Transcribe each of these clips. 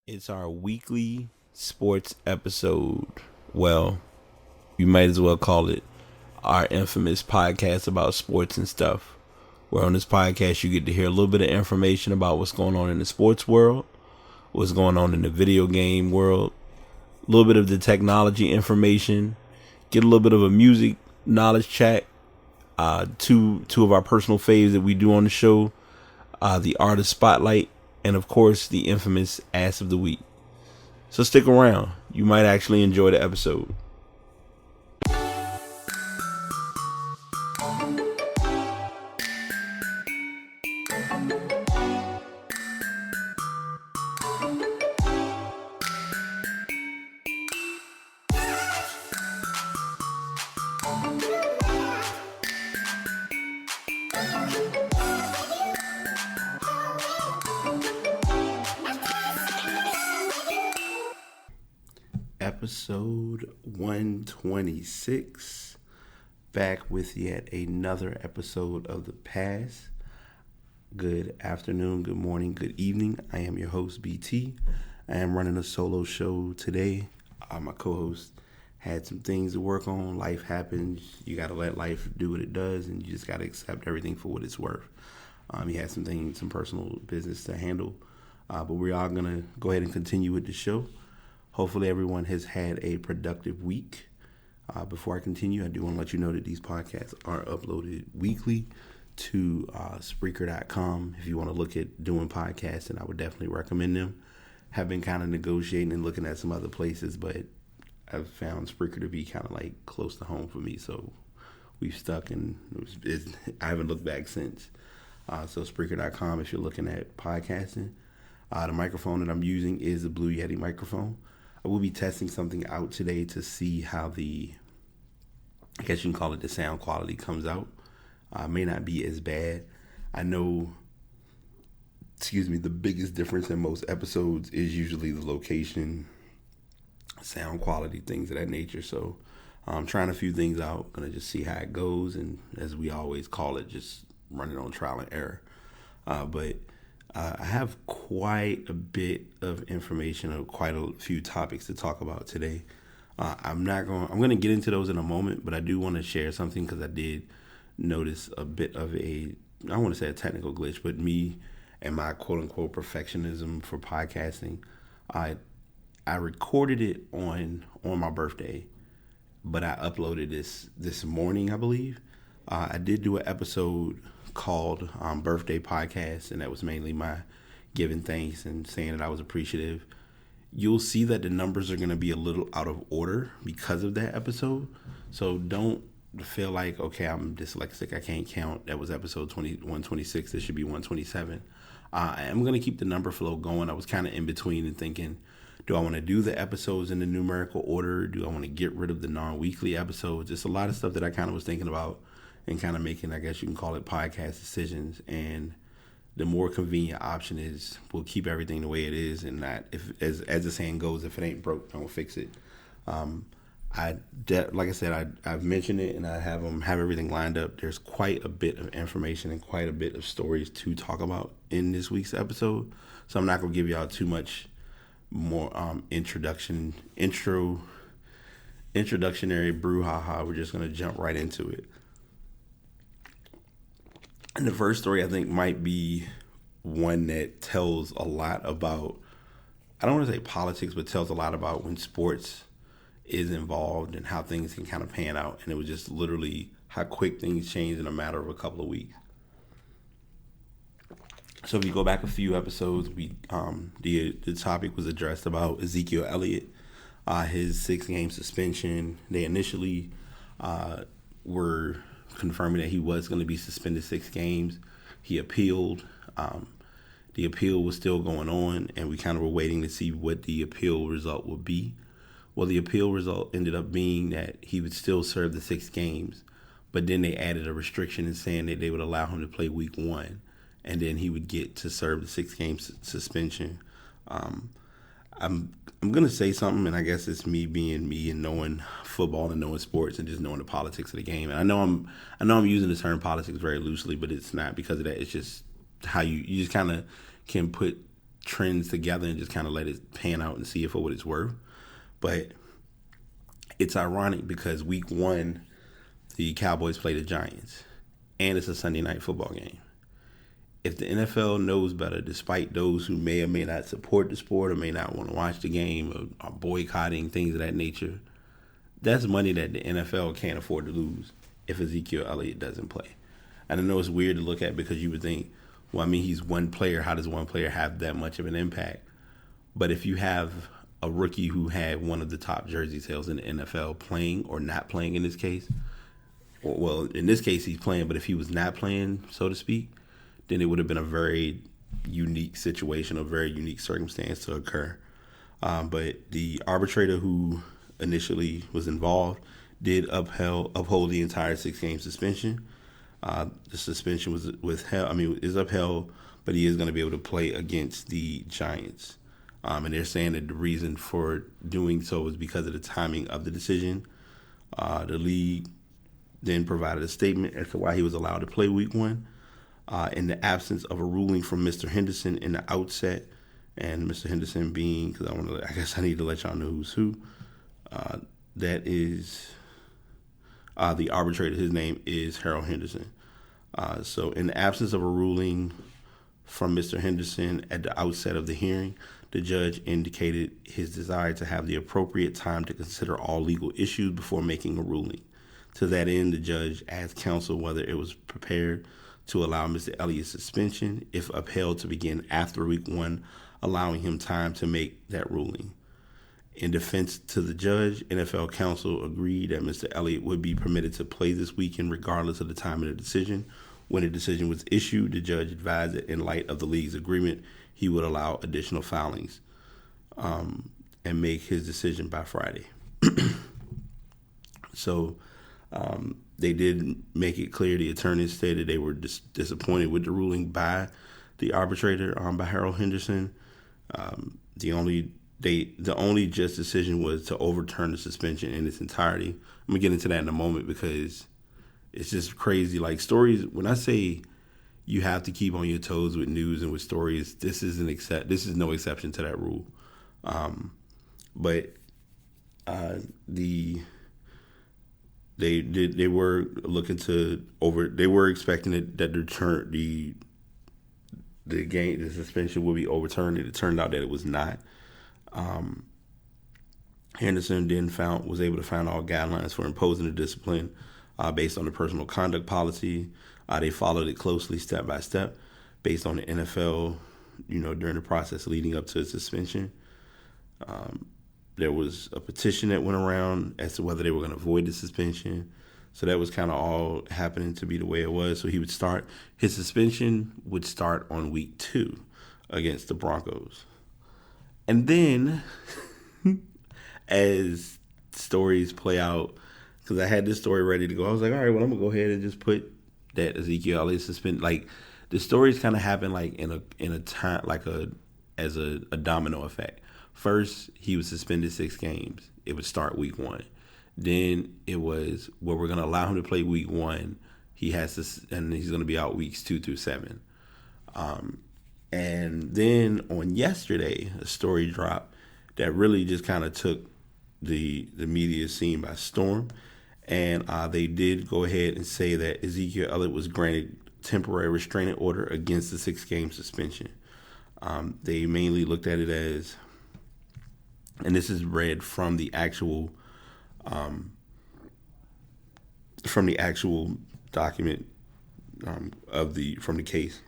It's our weekly sports episode. Well, you might as well call it our infamous podcast about sports and stuff. Where on this podcast, you get to hear a little bit of information about what's going on in the sports world, what's going on in the video game world, a little bit of the technology information, get a little bit of a music knowledge chat. Two of our personal faves that we do on the show, the artist spotlight, and of course the infamous ass of the week. So stick around. You might actually enjoy the episode. Episode 126. Back with yet another episode of The Pass. Good afternoon, good morning, good evening. I am your host, BT. I am running a solo show today. My co-host had some things to work on. Life happens. You got to let life do what it does, and you just got to accept everything for what it's worth. He had some personal business to handle. But we are going to go ahead and continue with the show. Hopefully everyone has had a productive week. Before I continue, I do want to let you know that these podcasts are uploaded weekly to Spreaker.com. If you want to look at doing podcasts, and I would definitely recommend them. Have been kind of negotiating and looking at some other places, but I've found Spreaker to be kind of like close to home for me. So we've stuck, and I haven't looked back since. So Spreaker.com if you're looking at podcasting. The microphone that I'm using is the Blue Yeti microphone. I will be testing something out today to see how I guess you can call it the sound quality comes out. May not be as bad. I know, the biggest difference in most episodes is usually the location, sound quality, things of that nature. So I'm trying a few things out. Going to just see how it goes. And as we always call it, just running on trial and error. But I have quite a bit of information or quite a few topics to talk about today. I'm going to get into those in a moment, but I do want to share something because I did notice a bit of I don't want to say a technical glitch, but me and my quote unquote perfectionism for podcasting. I recorded it on my birthday, but I uploaded this morning, I believe. I did do an episode called Birthday Podcast, and that was mainly my giving thanks and saying that I was appreciative. You'll see that the numbers are going to be a little out of order because of that episode. So don't feel like, okay, I'm dyslexic, I can't count. That was episode 126. This should be 127. I am going to keep the number flow going. I was kind of in between and thinking, do I want to do the episodes in the numerical order? Do I want to get rid of the non-weekly episodes? It's a lot of stuff that I kind of was thinking about and kind of making, I guess you can call it, podcast decisions. And the more convenient option is we'll keep everything the way it is, and not, as the saying goes, if it ain't broke, don't fix it. Like I said, I've mentioned it, and I have everything lined up. There's quite a bit of information and quite a bit of stories to talk about in this week's episode. So I'm not gonna give y'all too much more introductionary brouhaha. We're just gonna jump right into it. And the first story, I think, might be one that tells a lot about, I don't want to say politics, but tells a lot about when sports is involved and how things can kind of pan out. And it was just literally how quick things change in a matter of a couple of weeks. So if you go back a few episodes, the topic was addressed about Ezekiel Elliott, his 6-game suspension. They initially were confirming that he was going to be suspended 6 games. He appealed. The appeal was still going on, and we kind of were waiting to see what the appeal result would be. Well, the appeal result ended up being that he would still serve the 6 games, but then they added a restriction in saying that they would allow him to play week 1, and then he would get to serve the 6-game suspension. I'm going to say something, and I guess it's me being me and knowing football and knowing sports and just knowing the politics of the game. And I know I'm using the term politics very loosely, but it's not because of that. It's just how you just kind of can put trends together and just kind of let it pan out and see it for what it's worth. But it's ironic because week 1, the Cowboys play the Giants, and it's a Sunday night football game. If the NFL knows better, despite those who may or may not support the sport or may not want to watch the game or are boycotting, things of that nature, that's money that the NFL can't afford to lose if Ezekiel Elliott doesn't play. And I know it's weird to look at because you would think, well, I mean, he's one player. How does one player have that much of an impact? But if you have a rookie who had one of the top jersey sales in the NFL playing or not playing in this case, well, in this case he's playing, but if he was not playing, so to speak, then it would have been a very unique situation, a very unique circumstance to occur. But the arbitrator who initially was involved did uphold the entire 6-game suspension. The suspension is upheld, but he is going to be able to play against the Giants. And they're saying that the reason for doing so is because of the timing of the decision. The league then provided a statement as to why he was allowed to play week 1. In the absence of a ruling from Mr. Henderson in the outset, and Mr. Henderson being, because I guess I need to let y'all know who's who. That is the arbitrator. His name is Harold Henderson. So in the absence of a ruling from Mr. Henderson at the outset of the hearing, the judge indicated his desire to have the appropriate time to consider all legal issues before making a ruling. To that end, the judge asked counsel whether it was prepared to allow Mr. Elliott's suspension, if upheld, to begin after week 1, allowing him time to make that ruling. In defense to the judge, NFL counsel agreed that Mr. Elliott would be permitted to play this weekend regardless of the time of the decision. When the decision was issued, the judge advised that in light of the league's agreement, he would allow additional filings and make his decision by Friday. So they did make it clear. The attorneys stated they were disappointed with the ruling by the arbitrator, by Harold Henderson. The only just decision was to overturn the suspension in its entirety. I'm gonna get into that in a moment because it's just crazy. Like stories, when I say you have to keep on your toes with news and with stories, this is no exception to that rule. They were looking they were expecting that the suspension would be overturned, and it turned out that it was not. Henderson then was able to find all guidelines for imposing the discipline based on the personal conduct policy. They followed it closely, step by step, based on the NFL, during the process leading up to suspension. There was a petition that went around as to whether they were going to avoid the suspension. So that was kind of all happening to be the way it was. So his suspension would start on week 2 against the Broncos. And then as stories play out, because I had this story ready to go, I was like, all right, well, I'm going to go ahead and just put that Ezekiel Elliott suspended. Like, the stories kind of happen like in a time, like as a domino effect. First, he was suspended 6 games. It would start week 1. Then it was, well, we're going to allow him to play week 1. And he's going to be out weeks 2 through 7. And then on yesterday, a story dropped that really just kind of took the media scene by storm. And they did go ahead and say that Ezekiel Elliott was granted temporary restraining order against the 6-game suspension. They mainly looked at it as, and this is read from the actual document from the case.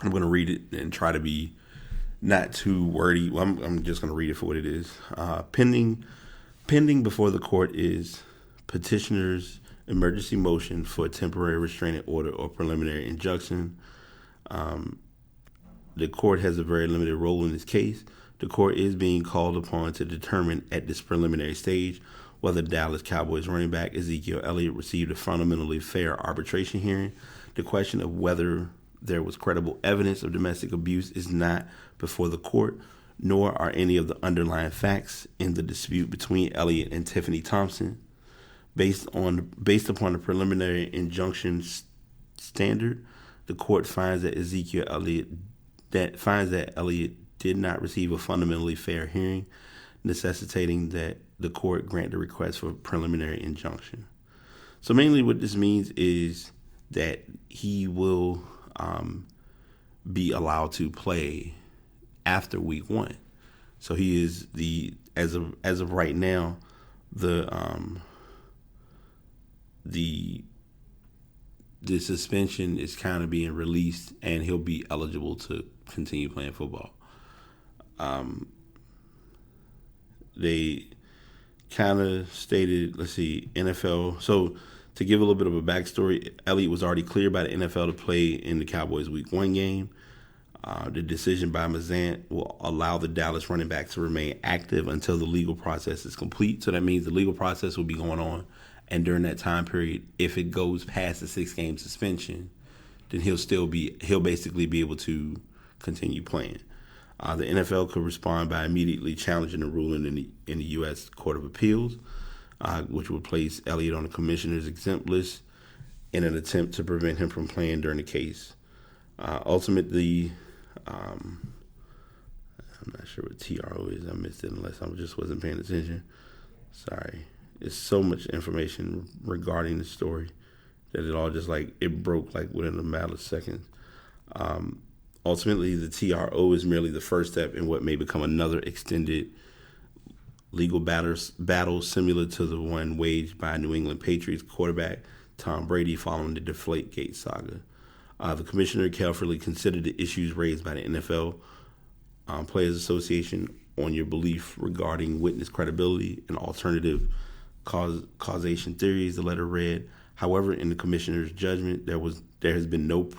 I'm going to read it and try to be not too wordy. Well, I'm just going to read it for what it is. Pending before the court is petitioner's emergency motion for a temporary restraining order or preliminary injunction. The court has a very limited role in this case. The court is being called upon to determine at this preliminary stage whether Dallas Cowboys running back Ezekiel Elliott received a fundamentally fair arbitration hearing. The question of whether there was credible evidence of domestic abuse is not before the court, nor are any of the underlying facts in the dispute between Elliott and Tiffany Thompson. Based upon the preliminary injunction standard, the court finds that Ezekiel Elliott that Elliott did not receive a fundamentally fair hearing, necessitating that the court grant the request for preliminary injunction. So mainly what this means is that he will be allowed to play after week 1. So he is as of right now, the suspension is kind of being released, and he'll be eligible to continue playing football. They kind of stated, NFL. So to give a little bit of a backstory, Elliott was already cleared by the NFL to play in the Cowboys Week 1 game. The decision by Mazant will allow the Dallas running back to remain active until the legal process is complete. So that means the legal process will be going on, and during that time period, if it goes past the 6-game suspension, then he'll basically be able to continue playing. The NFL could respond by immediately challenging the ruling in the U.S. Court of Appeals, which would place Elliott on the commissioner's exempt list in an attempt to prevent him from playing during the case. Ultimately, I'm not sure what TRO is. I missed it unless I just wasn't paying attention. Sorry. It's so much information regarding the story that it all just it broke within a matter of seconds. Ultimately, the TRO is merely the first step in what may become another extended legal battle similar to the one waged by New England Patriots quarterback Tom Brady following the Deflategate saga. The commissioner carefully considered the issues raised by the NFL Players Association on your belief regarding witness credibility and alternative causation theories, the letter read. However, in the commissioner's judgment, there has been no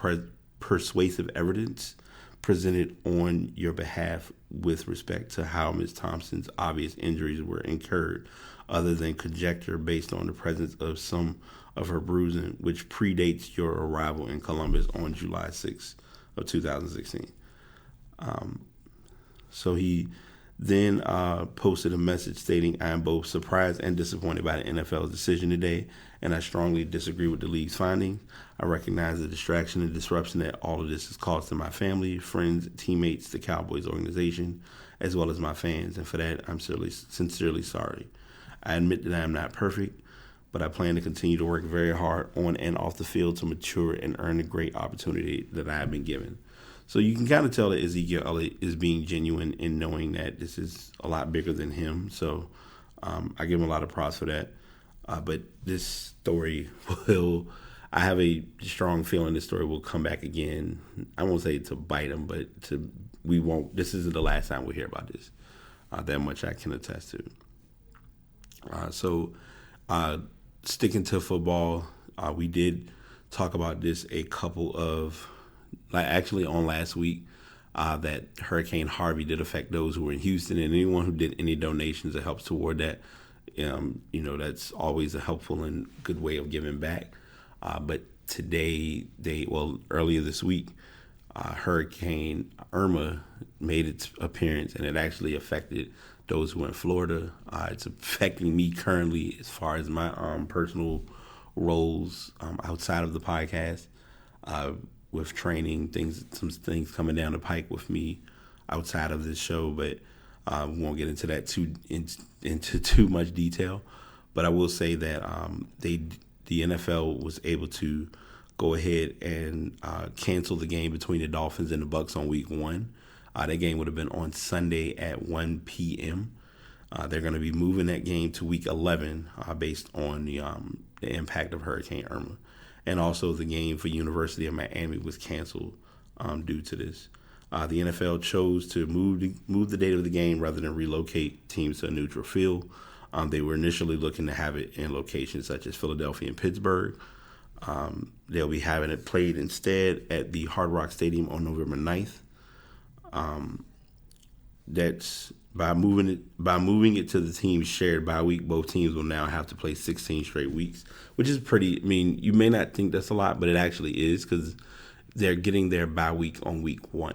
persuasive evidence presented on your behalf with respect to how Ms. Thompson's obvious injuries were incurred, other than conjecture based on the presence of some of her bruising, which predates your arrival in Columbus on July 6th of 2016. So he then posted a message stating, I am both surprised and disappointed by the NFL's decision today, and I strongly disagree with the league's findings. I recognize the distraction and disruption that all of this has caused to my family, friends, teammates, the Cowboys organization, as well as my fans, and for that, I'm sincerely sorry. I admit that I am not perfect, but I plan to continue to work very hard on and off the field to mature and earn the great opportunity that I have been given. So you can kind of tell that Ezekiel Elliott is being genuine in knowing that this is a lot bigger than him. So I give him a lot of props for that. But this story I have a strong feeling this story will come back again. I won't say to bite him, but we won't. This isn't the last time we hear about this. That much I can attest to. So sticking to football, we did talk about this a couple of, actually on last week, that Hurricane Harvey did affect those who were in Houston, and anyone who did any donations that helps toward that, that's always a helpful and good way of giving back. But today, earlier this week, Hurricane Irma made its appearance, and it actually affected those who are in Florida. It's affecting me currently as far as my personal roles outside of the podcast, with training, some things coming down the pike with me outside of this show, but we won't get into that into too much detail. But I will say that the NFL was able to go ahead and cancel the game between the Dolphins and the Bucs on week 1. That game would have been on Sunday at 1 p.m. They're going to be moving that game to week 11 based on the impact of Hurricane Irma. And also the game for University of Miami was canceled due to this. The NFL chose to move the date of the game rather than relocate teams to a neutral field. They were initially looking to have it in locations such as Philadelphia and Pittsburgh. They'll be having it played instead at the Hard Rock Stadium on November 9th. That's by moving it to the team's shared bye week. Both teams will now have to play 16 straight weeks, which is pretty. I mean, you may not think that's a lot, but it actually is, because they're getting their bye week on week 1,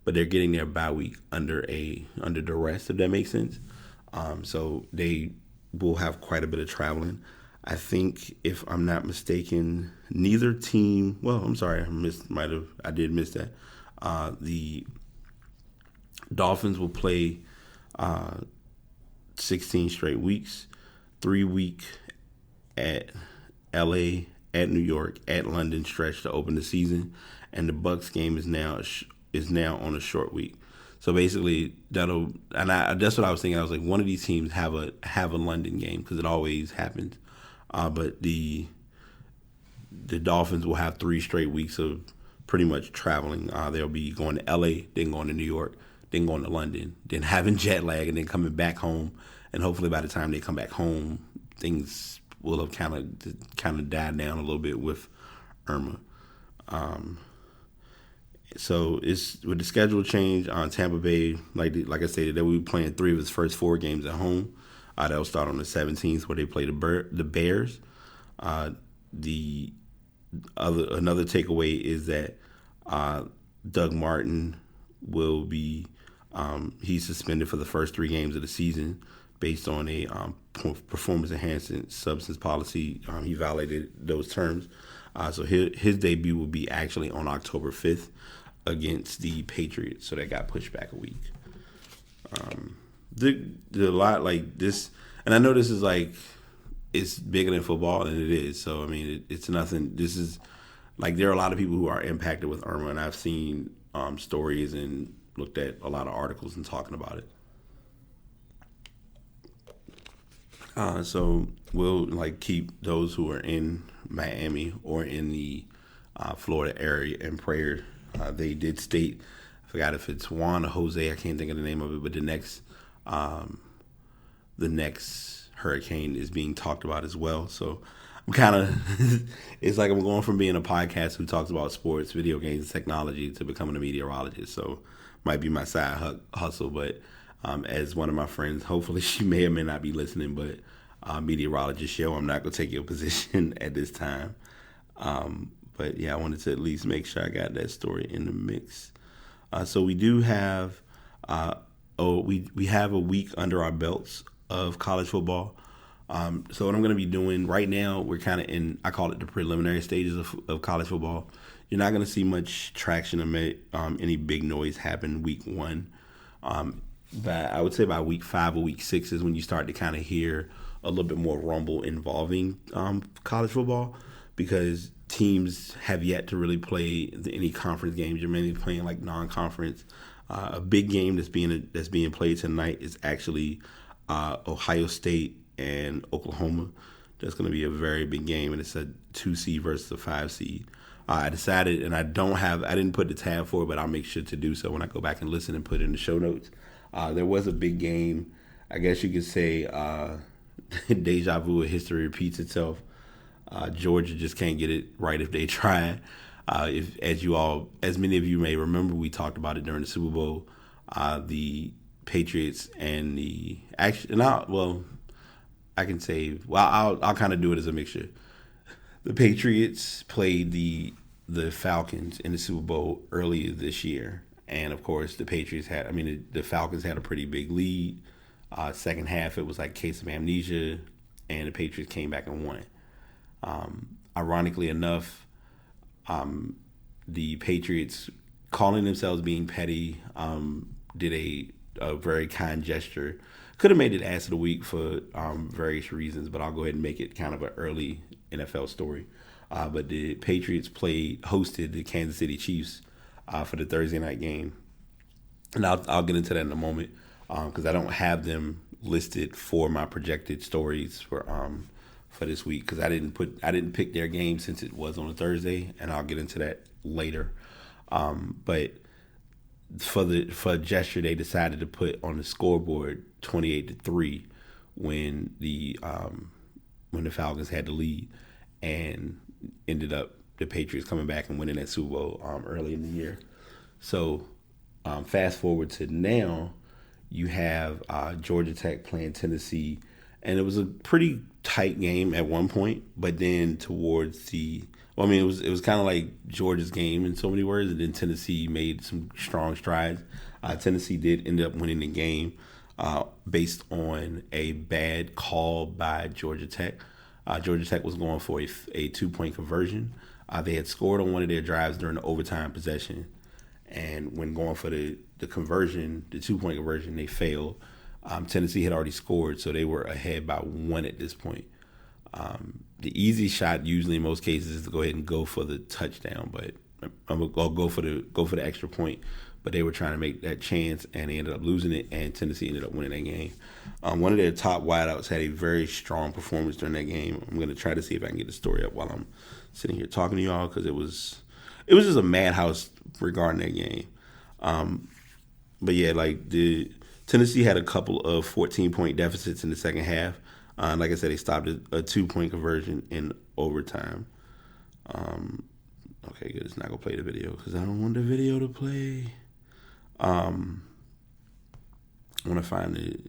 but they're getting their bye week under duress, if that makes sense. So they will have quite a bit of traveling. I think, if I'm not mistaken, neither team. Well, I'm sorry, I did miss that. The Dolphins will play 16 straight weeks, 3-week at LA, at New York, at London stretch to open the season, and the Bucks game is now on a short week. So basically, that's what I was thinking. I was like, one of these teams have a London game because it always happens, but the Dolphins will have 3 straight weeks of pretty much traveling. They'll be going to LA, then going to New York, then going to London, then having jet lag, and then coming back home. And hopefully, by the time they come back home, things will have kind of died down a little bit with Irma. So it's with the schedule change on Tampa Bay, like I said, that we were playing 3 of his first 4 games at home. That'll start on the 17th, where they play the Bears. Another takeaway is that Doug Martin will be he's suspended for the first 3 games of the season based on a performance enhancing substance policy. He violated those terms. So his debut will be actually on October 5th against the Patriots. So that got pushed back a week. The lot like this, and I know this is like, it's bigger than football, and it is. So, I mean, it's nothing. This is like, there are a lot of people who are impacted with Irma, and I've seen stories and looked at a lot of articles and talking about it. So we'll keep those who are in Miami or in the Florida area in prayer. They did state, I forgot if it's Juan or Jose, I can't think of the name of it, but the next hurricane is being talked about as well. So I'm kind of, it's like I'm going from being a podcast who talks about sports, video games, and technology to becoming a meteorologist. So might be my side hustle, but as one of my friends, hopefully she may or may not be listening, but meteorologist show, I'm not going to take your position at this time. But yeah, I wanted to at least make sure I got that story in the mix. So we do have, we have a week under our belts of college football. So what I'm going to be doing right now, we're kind of in, I call it the preliminary stages of college football. You're not going to see much traction or any big noise happen week 1. But I would say by week 5 or week 6 is when you start to kind of hear a little bit more rumble involving college football, because teams have yet to really play any conference games. You're mainly playing like non-conference. A big game that's being played tonight is actually Ohio State and Oklahoma. That's going to be a very big game, and it's a 2 seed versus a 5 seed. I decided, and I didn't put the tab for it, but I'll make sure to do so when I go back and listen and put it in the show notes. There was a big game. I guess you could say deja vu of history repeats itself. Georgia just can't get it right if they try. As many of you may remember, we talked about it during the Super Bowl. The Patriots and I'll kind of do it as a mixture. The Patriots played the Falcons in the Super Bowl earlier this year, and of course the Falcons had a pretty big lead. Second half, it was like case of amnesia, and the Patriots came back and won. Ironically enough, the Patriots, calling themselves being petty, did a very kind gesture. Could have made it ass of the week for various reasons, but I'll go ahead and make it kind of an early NFL story. But the Patriots hosted the Kansas City Chiefs for the Thursday night game, and I'll get into that in a moment because I don't have them listed for my projected stories for this week, because I didn't pick their game since it was on a Thursday, and I'll get into that later. But for gesture, they decided to put on the scoreboard 28-3 when the Falcons had the lead, and ended up the Patriots coming back and winning that Super Bowl early in the year. So fast forward to now, you have Georgia Tech playing Tennessee, and it was a pretty tight game at one point, but then towards it was kind of like Georgia's game in so many words, and then Tennessee made some strong strides. Tennessee did end up winning the game based on a bad call by Georgia Tech. Georgia Tech was going for a 2-point conversion. They had scored on one of their drives during the overtime possession, And when going for the conversion, the 2-point conversion, they failed. Tennessee had already scored, so they were ahead by 1 at this point. The easy shot usually in most cases is to go ahead and go for the touchdown, but I'll go for the extra point. But they were trying to make that chance, and they ended up losing it, and Tennessee ended up winning that game. One of their top wideouts had a very strong performance during that game. I'm going to try to see if I can get the story up while I'm sitting here talking to y'all, because it was just a madhouse regarding that game. But yeah, like the Tennessee had a couple of 14-point deficits in the second half. Like I said, they stopped a 2-point conversion in overtime. Okay, good. It's not going to play the video because I don't want the video to play. I want to find the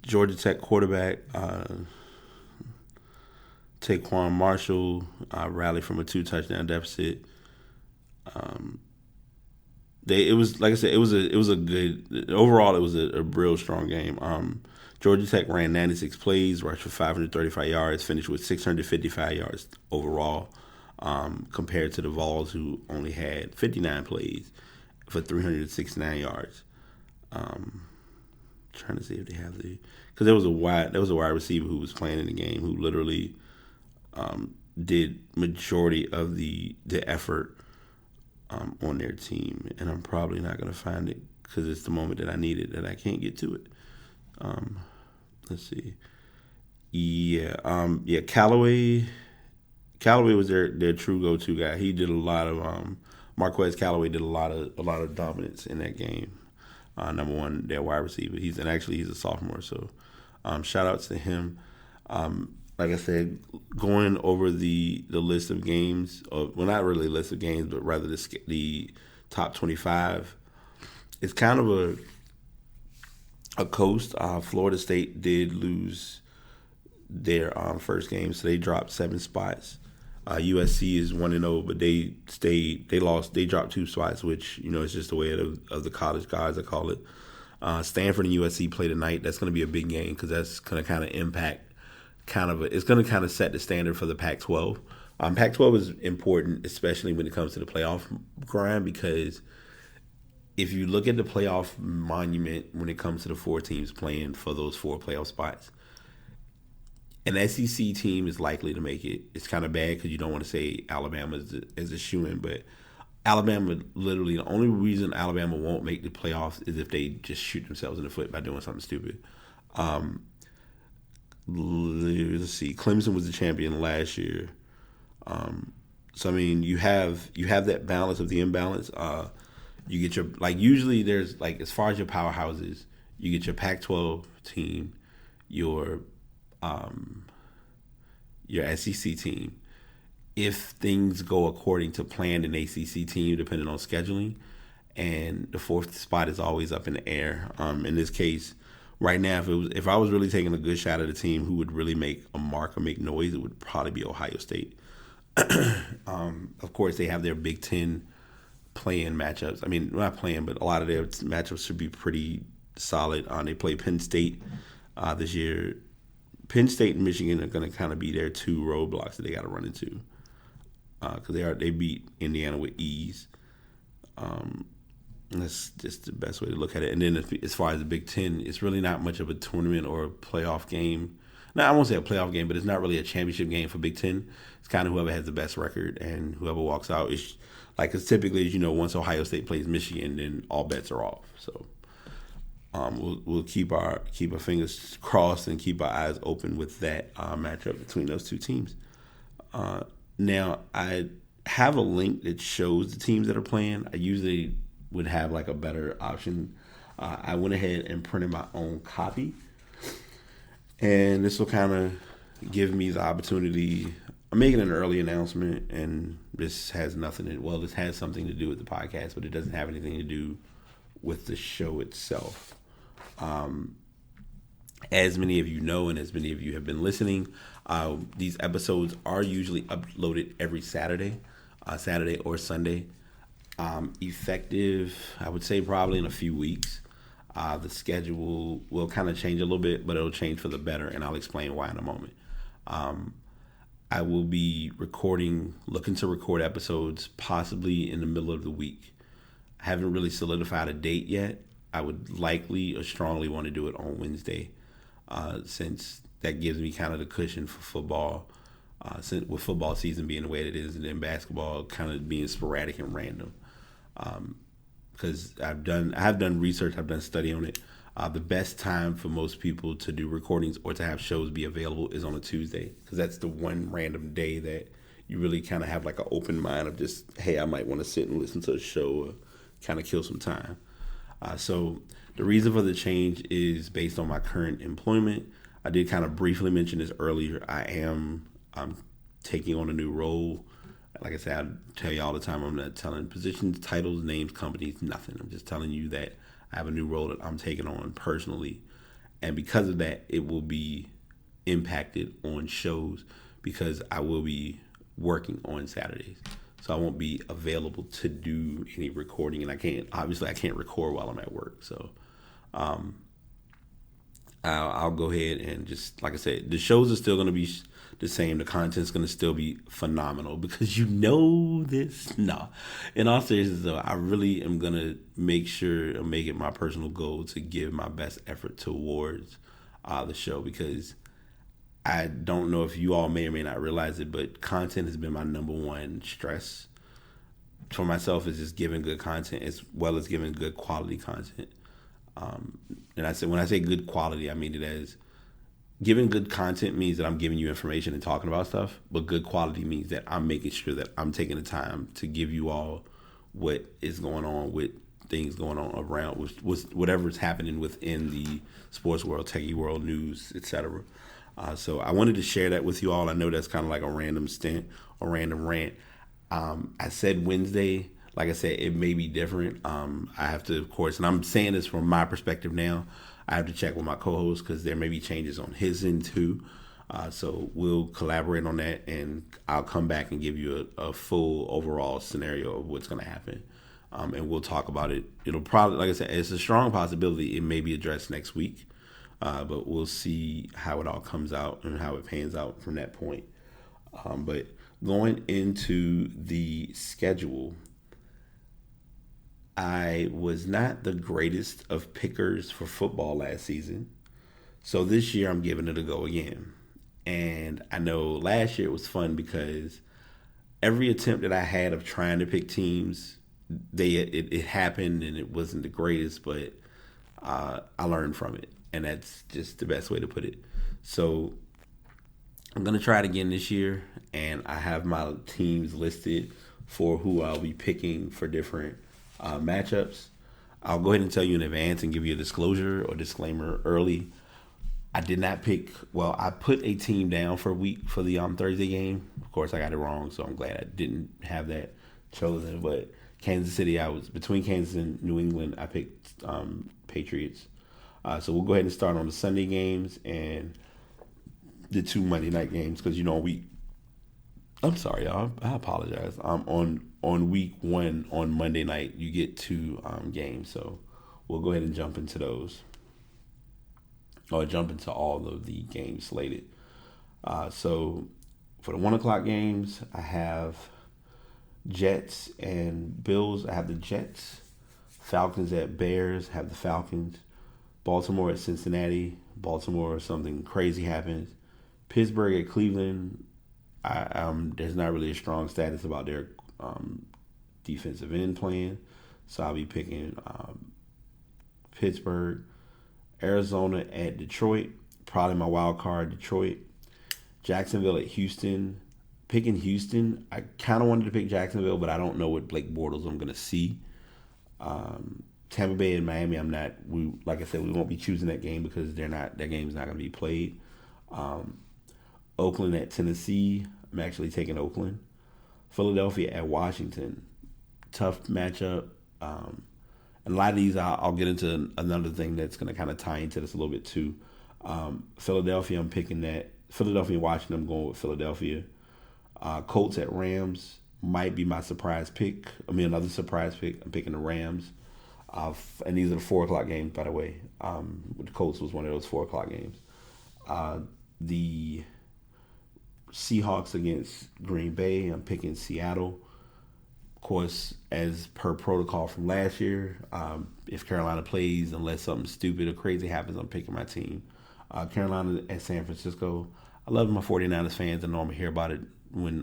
Georgia Tech quarterback, Taquan Marshall, rallied from a 2-touchdown deficit. It was like I said, it was a good overall. It was a real strong game. Georgia Tech ran 96 plays, rushed for 535 yards, finished with 655 yards overall, compared to the Vols, who only had 59 plays for 369 yards. Trying to see if they have because there was a wide receiver who was playing in the game who literally did majority of the effort on their team, and I'm probably not going to find it because it's the moment that I need it that I can't get to it. Let's see. Callaway was their true go-to guy. He did a lot of Marquez Callaway did a lot of dominance in that game. Number one, their wide receiver. He's a sophomore, so shout outs to him. Like I said, going over the list of games, well, not really a list of games, but rather the top 25. It's kind of a coast. Florida State did lose their first game, so they dropped 7 spots. USC is 1-0, but they dropped 2 spots, which, it's just the way of the college guys, I call it. Stanford and USC play tonight. That's going to be a big game because that's going to kind of impact it's going to kind of set the standard for the Pac-12. Pac-12 is important, especially when it comes to the playoff grind, because if you look at the playoff monument when it comes to the 4 teams playing for those 4 playoff spots, an SEC team is likely to make it. It's kind of bad because you don't want to say Alabama is a shoo-in, but Alabama, literally, the only reason Alabama won't make the playoffs is if they just shoot themselves in the foot by doing something stupid. Let's see. Clemson was the champion last year. So I mean, you have that balance of the imbalance. You get your, usually there's as far as your powerhouses, you get your Pac-12 team, your SEC team. If things go according to plan, an ACC team, depending on scheduling, and the 4th spot is always up in the air. In this case, right now, if I was really taking a good shot at a team who would really make a mark or make noise, it would probably be Ohio State. Of course, they have their Big Ten play-in matchups. I mean, not playing, but a lot of their matchups should be pretty solid. They play Penn State this year. Penn State and Michigan are going to kind of be their 2 roadblocks that they got to run into because they beat Indiana with ease. That's just the best way to look at it. And then as far as the Big Ten, it's really not much of a tournament or a playoff game. Now, I won't say a playoff game, but it's not really a championship game for Big Ten. It's kind of whoever has the best record and whoever walks out. It's because typically, as you know, once Ohio State plays Michigan, then all bets are off. So we'll keep our fingers crossed and keep our eyes open with that matchup between those 2 teams. Now, I have a link that shows the teams that are playing. I usually would have a better option. I went ahead and printed my own copy, and this will kind of give me the opportunity. I'm making an early announcement, and this has this has something to do with the podcast, but it doesn't have anything to do with the show itself. As many of you know, and as many of you have been listening, these episodes are usually uploaded every Saturday or Sunday. Effective, I would say probably in a few weeks. The schedule will kind of change a little bit, but it'll change for the better, and I'll explain why in a moment. I will be looking to record episodes possibly in the middle of the week. I haven't really solidified a date yet. I would likely or strongly want to do it on Wednesday, since that gives me kind of the cushion for football. Since with football season being the way it is, and then basketball kind of being sporadic and random. Because I have done research, I've done study on it. The best time for most people to do recordings or to have shows be available is on a Tuesday, because that's the one random day that you really kind of have like an open mind of just, hey, I might want to sit and listen to a show or kind of kill some time. So the reason for the change is based on my current employment. I did kind of briefly mention this earlier. I'm taking on a new role. Like I said, I tell you all the time, I'm not telling positions, titles, names, companies, nothing. I'm just telling you that I have a new role that I'm taking on personally. And because of that, it will be impacted on shows because I will be working on Saturdays. So I won't be available to do any recording. And I can't record while I'm at work. So I'll go ahead and just, like I said, the shows are still going to be the same. The content's going to still be phenomenal because you know this. No, in all seriousness though, I really am going to make sure and make it my personal goal to give my best effort towards the show, because I don't know if you all may or may not realize it, but content has been my number one stress for myself, is just giving good content as well as giving good quality content. And when I say good quality, I mean it as giving good content means that I'm giving you information and talking about stuff, but good quality means that I'm making sure that I'm taking the time to give you all what is going on with things going on around with whatever's happening within the sports world, techie world, news, etc. So I wanted to share that with you all. I know that's kind of like a random stint or random rant. I said Wednesday. Like I said, it may be different. I have to, of course, and I'm saying this from my perspective now, I have to check with my co-host because there may be changes on his end too. So we'll collaborate on that, and I'll come back and give you a full overall scenario of what's going to happen. And we'll talk about it. It'll probably, like I said, it's a strong possibility it may be addressed next week. But we'll see how it all comes out and how it pans out from that point. But going into the schedule, I was not the greatest of pickers for football last season. So this year I'm giving it a go again. And I know last year it was fun because every attempt that I had of trying to pick teams, it happened and it wasn't the greatest, but I learned from it. And that's just the best way to put it. So I'm going to try it again this year. And I have my teams listed for who I'll be picking for different matchups. I'll go ahead and tell you in advance and give you a disclosure or disclaimer early. I did not pick. Well, I put a team down for a week for the Thursday game. Of course, I got it wrong, so I'm glad I didn't have that chosen. But Kansas City, I was between Kansas and New England. I picked Patriots. So we'll go ahead and start on the Sunday games and the 2 Monday night games because I'm sorry, y'all. I apologize. On week 1 on Monday night, you get 2 games. So we'll go ahead and jump into those, or jump into all of the games slated. So for the 1 o'clock games, I have Jets and Bills. I have the Jets. Falcons at Bears. Have the Falcons. Baltimore at Cincinnati. Baltimore, something crazy happens. Pittsburgh at Cleveland. There's not really a strong status about their defensive end playing, so I'll be picking Pittsburgh. Arizona at Detroit, probably my wild card, Detroit. Jacksonville at Houston. Picking Houston, I kind of wanted to pick Jacksonville, but I don't know what Blake Bortles I'm going to see. Tampa Bay and Miami, like I said, we won't be choosing that game because that game's not going to be played. Oakland at Tennessee, I'm actually taking Oakland. Philadelphia at Washington, tough matchup. And a lot of these, I'll get into another thing that's going to kind of tie into this a little bit too. Philadelphia, I'm picking that. Philadelphia and Washington, I'm going with Philadelphia. Colts at Rams might be my surprise pick. Another surprise pick. I'm picking the Rams. And these are the 4 o'clock games, by the way. The Colts was one of those 4 o'clock games. The Seahawks against Green Bay, I'm picking Seattle. course, as per protocol from last year, if Carolina plays, unless something stupid or crazy happens, I'm picking my team. Carolina at San Francisco. I love my 49ers fans. I normally hear about it when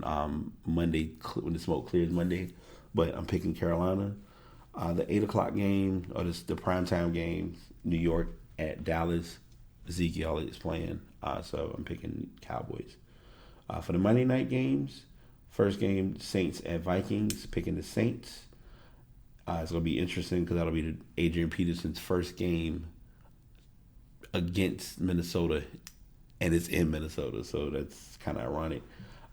when the smoke clears Monday, but I'm picking Carolina. The 8 o'clock game, or the primetime game, New York at Dallas. Zeke Elliott is playing, so I'm picking Cowboys. For the Monday night games, first game, Saints at Vikings, picking the Saints. It's going to be interesting because that'll be Adrian Peterson's first game against Minnesota, and it's in Minnesota, so that's kind of ironic.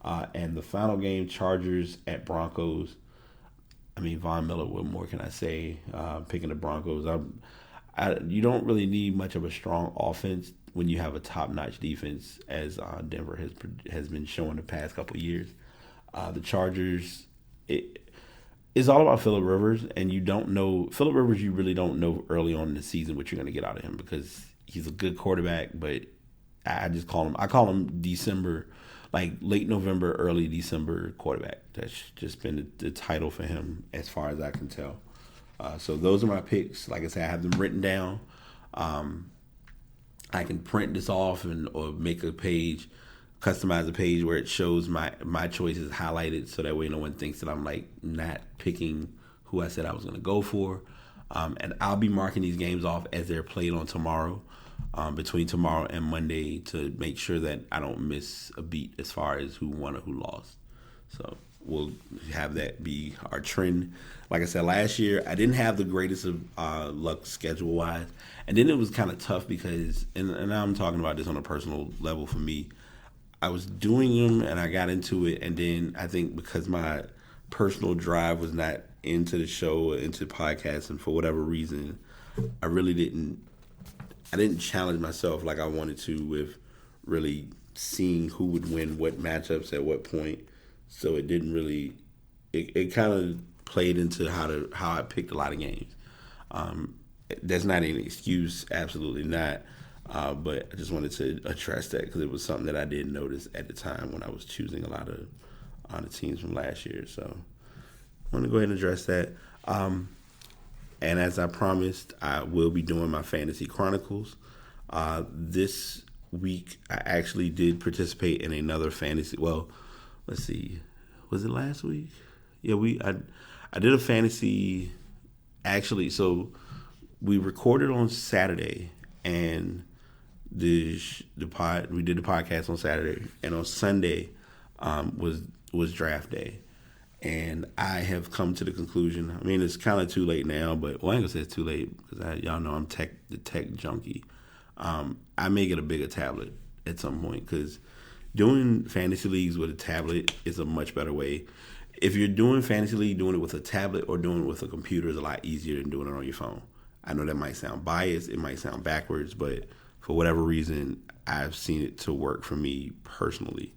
And the final game, Chargers at Broncos. I mean, Von Miller, what more can I say? Picking the Broncos. You don't really need much of a strong offense when you have a top-notch defense, as Denver has been showing the past couple of years. The Chargers, it's all about Phillip Rivers, and you don't know Phillip Rivers. You really don't know early on in the season what you're going to get out of him because he's a good quarterback, but I call him December, like late November, early December quarterback. That's just been the title for him as far as I can tell. So those are my picks. Like I said, I have them written down. I can print this off or make a page, customize a page where it shows my choices highlighted, so that way no one thinks that I'm like not picking who I said I was going to go for. And I'll be marking these games off as they're played on tomorrow, between tomorrow and Monday, to make sure that I don't miss a beat as far as who won or who lost. So we'll have that be our trend. Like I said, last year I didn't have the greatest of luck schedule-wise. And then it was kind of tough because, and I'm talking about this on a personal level for me, I was doing them and I got into it. And then I think because my personal drive was not into the show or into podcasting for whatever reason, I didn't challenge myself like I wanted to with really seeing who would win what matchups at what point. So it didn't really, it kind of played into how I picked a lot of games. That's not an excuse, absolutely not. But I just wanted to address that because it was something that I didn't notice at the time when I was choosing a lot of the teams from last year. So I want to go ahead and address that. And as I promised, I will be doing my Fantasy Chronicles. This week, I actually did participate in another fantasy. Well, let's see. Was it last week? Yeah, I did a fantasy. Actually, so we recorded on Saturday, and we did the podcast on Saturday, and on Sunday was draft day. And I have come to the conclusion. I mean, it's kind of too late now, but I ain't gonna say it's too late because y'all know I'm the tech junkie. I may get a bigger tablet at some point because doing fantasy leagues with a tablet is a much better way. If you're doing fantasy league, doing it with a tablet or doing it with a computer is a lot easier than doing it on your phone. I know that might sound biased, it might sound backwards, but for whatever reason, I've seen it to work for me personally.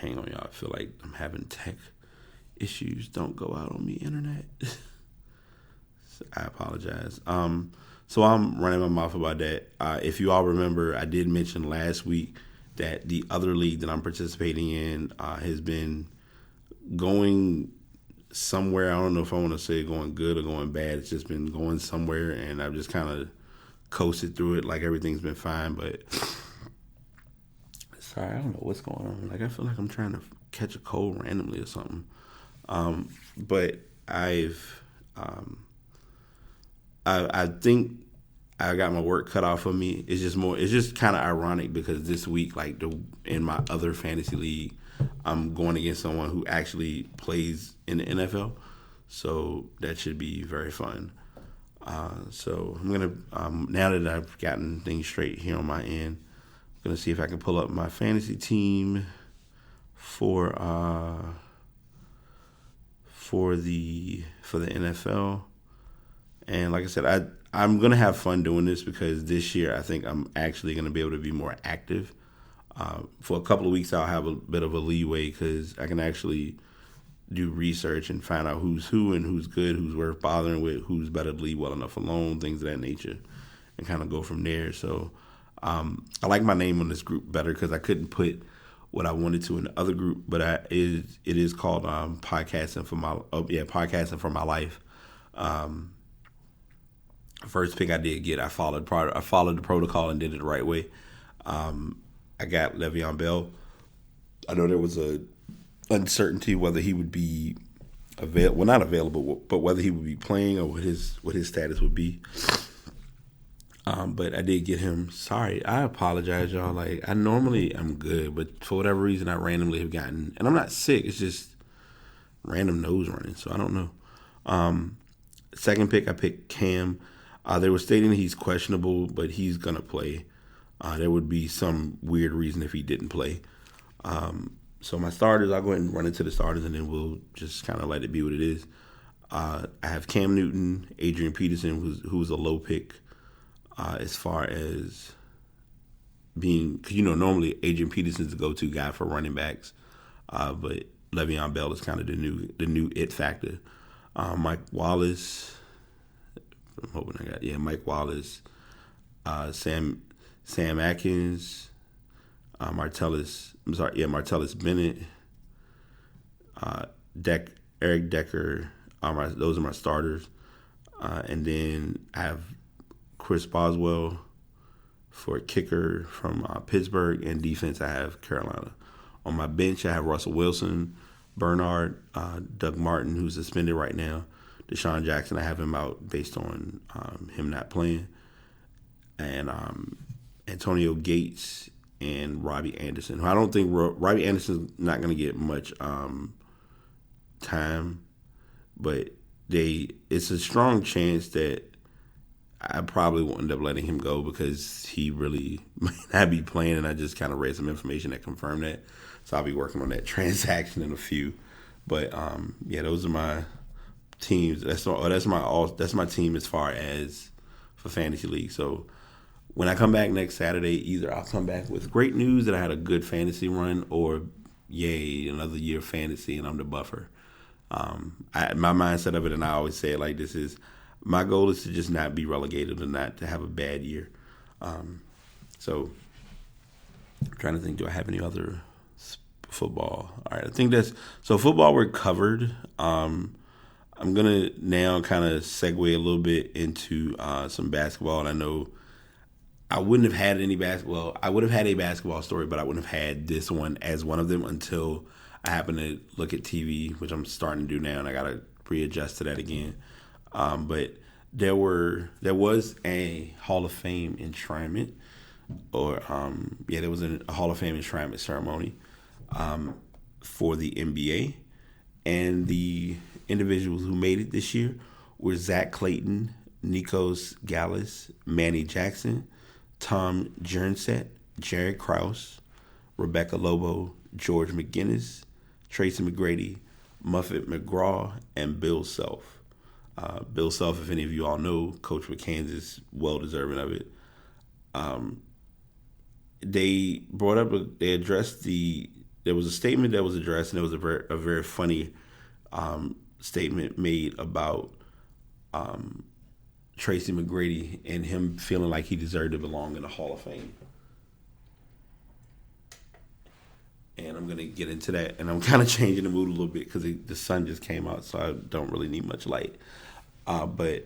Hang on, y'all. I feel like I'm having tech issues. Don't go out on me, internet. I apologize. So I'm running my mouth about that. If you all remember, I did mention last week that the other league that I'm participating in has been going somewhere. I don't know if I want to say going good or going bad. It's just been going somewhere, and I've just kind of coasted through it like everything's been fine. But sorry, I don't know what's going on. Like I feel like I'm trying to catch a cold randomly or something. But I think I got my work cut off for me. It's just kind of ironic because this week, like in my other fantasy league, I'm going against someone who actually plays in the NFL. So that should be very fun. So I'm going to, now that I've gotten things straight here on my end, I'm going to see if I can pull up my fantasy team for the NFL. And like I said, I'm going to have fun doing this because this year I think I'm actually going to be able to be more active. For a couple of weeks, I'll have a bit of a leeway because I can actually do research and find out who's who and who's good, who's worth bothering with, who's better to leave well enough alone, things of that nature, and kind of go from there. So I like my name on this group better because I couldn't put what I wanted to in the other group, but it is called podcasting for my life. First pick I did get, I followed the protocol and did it the right way. I got Le'Veon Bell. I know there was a uncertainty whether he would be not available, but whether he would be playing or what his status would be. But I did get him. Sorry, I apologize, y'all. Like, I normally am good, but for whatever reason, I randomly have gotten, and I'm not sick. It's just random nose running, so I don't know. Second pick, I picked Cam. They were stating that he's questionable, but he's gonna play. There would be some weird reason if he didn't play. So my starters, I'll go ahead and run into the starters, and then we'll just kind of let it be what it is. I have Cam Newton, Adrian Peterson, who's a low pick. As far as being, because normally Adrian Peterson's the go-to guy for running backs, but Le'Veon Bell is kind of the new it factor. Mike Wallace, I'm hoping Mike Wallace, Sam Atkins, Martellus Bennett, Eric Decker. Those are my starters, and then I have Chris Boswell for kicker from Pittsburgh, and defense I have Carolina. On my bench I have Russell Wilson, Bernard, Doug Martin, who's suspended right now, Deshaun Jackson. I have him out based on him not playing, and Antonio Gates and Robbie Anderson. I don't think Robbie Anderson's not going to get much time, but it's a strong chance that I probably won't end up letting him go because he really might not be playing, and I just kind of read some information that confirmed that. So I'll be working on that transaction in a few. But those are my teams. That's my team as far as for fantasy league. So when I come back next Saturday, either I'll come back with great news that I had a good fantasy run, or yay, another year of fantasy and I'm the buffer. My mindset of it, and I always say it like this, is my goal is to just not be relegated and not to have a bad year. So I'm trying to think, do I have any other football? All right, I think so football we're covered. I'm going to now kind of segue a little bit into some basketball. And I know I wouldn't have had any basketball. I would have had a basketball story, but I wouldn't have had this one as one of them until I happened to look at TV, which I'm starting to do now, and I got to readjust to that again. But there was a Hall of Fame enshrinement, or there was a Hall of Fame enshrinement ceremony for the NBA, and the individuals who made it this year were Zach Clayton, Nikos Gallus, Manny Jackson, Tom Jernset, Jared Krause, Rebecca Lobo, George McGinnis, Tracy McGrady, Muffet McGraw, and Bill Self. Bill Self, if any of you all know, coach with Kansas, well deserving of it. They brought up, they addressed there was a statement that was addressed, and it was a very funny statement made about Tracy McGrady and him feeling like he deserved to belong in the Hall of Fame. And I'm going to get into that, and I'm kind of changing the mood a little bit because the sun just came out, so I don't really need much light. But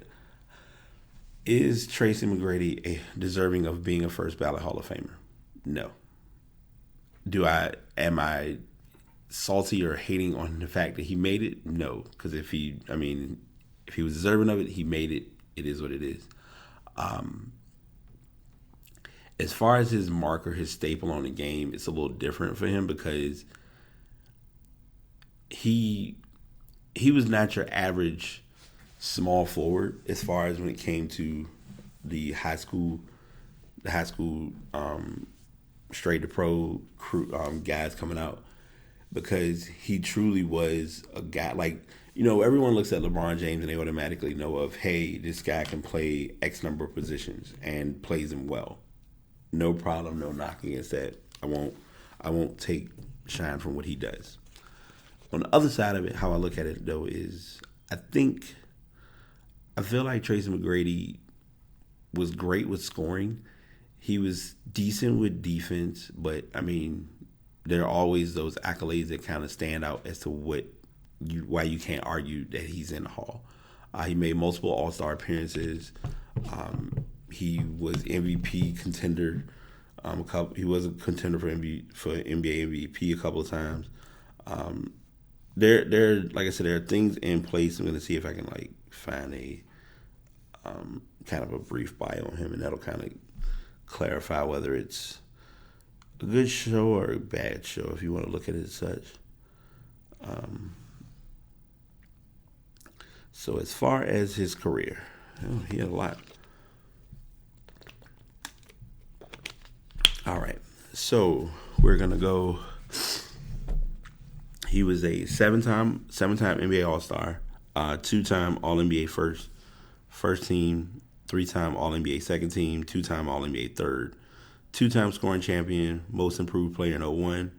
is Tracy McGrady deserving of being a first ballot Hall of Famer? No. Am I salty or hating on the fact that he made it? No, because if he was deserving of it, he made it. It is what it is. As far as his marker, his staple on the game, it's a little different for him because he was not your average small forward as far as when it came to the high school straight to pro crew, guys coming out, because he truly was a guy like, everyone looks at LeBron James and they automatically know of, hey, this guy can play X number of positions and plays them well. No problem, no knock against that. I won't take shine from what he does. On the other side of it, how I look at it though is I feel like Tracy McGrady was great with scoring. He was decent with defense, but there are always those accolades that kind of stand out as to why you can't argue that he's in the Hall. He made multiple All-Star appearances. He was MVP contender. He was a contender for NBA MVP a couple of times. There, like I said, there are things in place. I'm going to see if I can find a kind of a brief bio on him, and that'll kind of clarify whether it's a good show or a bad show, if you want to look at it as such. So as far as his career, he had a lot. All right, so we're gonna go. He was a seven-time NBA All-Star, 2-time All-NBA first team, 3-time All-NBA second team, 2-time All-NBA third, 2-time scoring champion, most improved player in 01,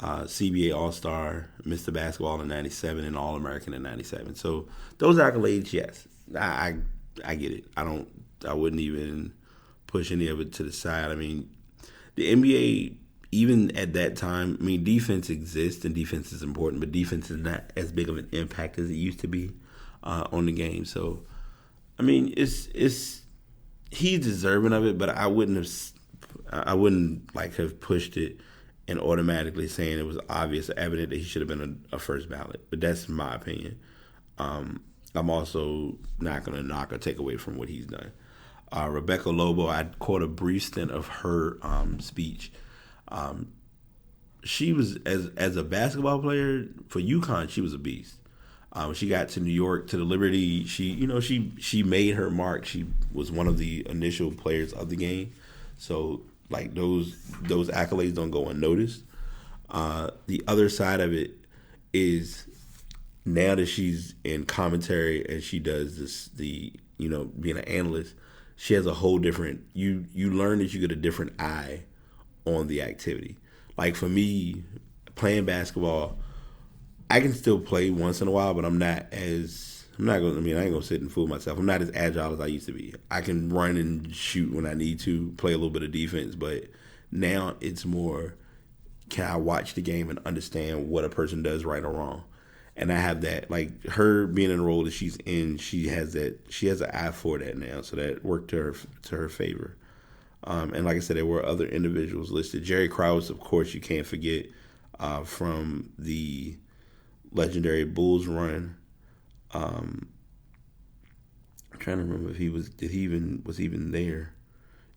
CBA All-Star, Mr. Basketball in 97, and All-American in 97. So those accolades, yes, I get it. I wouldn't even push any of it to the side. I mean, the NBA, even at that time, I mean, defense exists and defense is important, but defense is not as big of an impact as it used to be on the game. So, I mean, it's he's deserving of it, but I wouldn't have pushed it and automatically saying it was obvious or evident that he should have been a first ballot. But that's my opinion. I'm also not going to knock or take away from what he's done. Rebecca Lobo, I caught a brief stint of her speech. She was, as a basketball player for UConn, she was a beast. When she got to New York, to the Liberty, she made her mark. She was one of the initial players of the game. So those accolades don't go unnoticed. The other side of it is, now that she's in commentary and she does being an analyst, she has a whole different, you learn that you get a different eye on the activity. Like for me, playing basketball, I can still play once in a while, but I ain't gonna sit and fool myself. I'm not as agile as I used to be. I can run and shoot when I need to, play a little bit of defense, but now it's more, can I watch the game and understand what a person does right or wrong? And I have that, like her being in the role that she's in, she has an eye for that now, so that worked to her favor. And like I said, there were other individuals listed. Jerry Krause, of course, you can't forget, from the legendary Bulls run. I'm trying to remember if he was even there.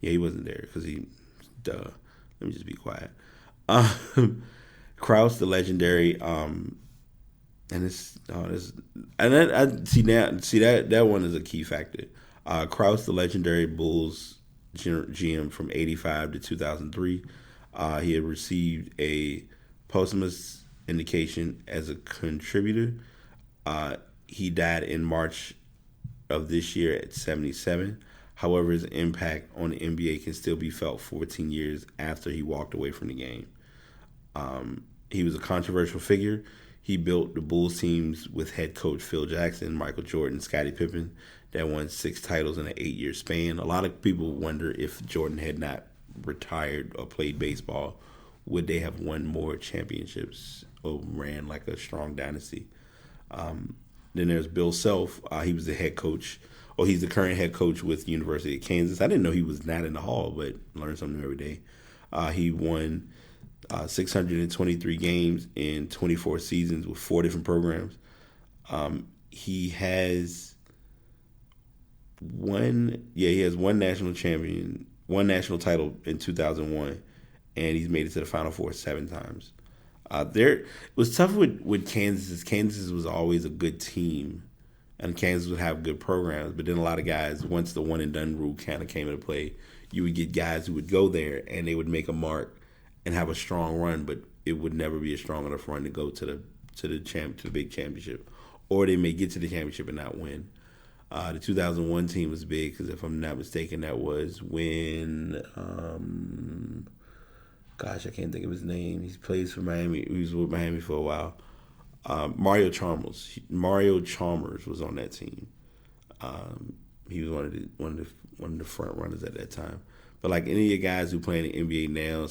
Yeah, he wasn't there because let me just be quiet. Krause, the legendary, and that one is a key factor. Krause, the legendary Bulls GM from 85 to 2003. He had received a posthumous indication as a contributor. He died in March of this year at 77. However, his impact on the NBA can still be felt 14 years after he walked away from the game. He was a controversial figure. He built the Bulls teams with head coach Phil Jackson, Michael Jordan, Scottie Pippen, that won 6 titles in an 8-year span. A lot of people wonder if Jordan had not retired or played baseball, would they have won more championships or ran like a strong dynasty? Then there's Bill Self. He was the head coach, or he's the current head coach with University of Kansas. I didn't know he was not in the Hall, but learn something every day. He won 623 games in 24 seasons with 4 different programs. He has one national title in 2001, and he's made it to the Final Four 7 times. It was tough with Kansas. Kansas was always a good team, and Kansas would have good programs. But then a lot of guys, once the one and done rule kind of came into play, you would get guys who would go there and they would make a mark and have a strong run, but it would never be a strong enough run to go to the big championship, or they may get to the championship and not win. The 2001 team was big because, if I'm not mistaken, that was when I can't think of his name. He plays for Miami. He was with Miami for a while. Mario Chalmers was on that team. He was one of the front runners at that time. But like any of the guys who play in the NBA now,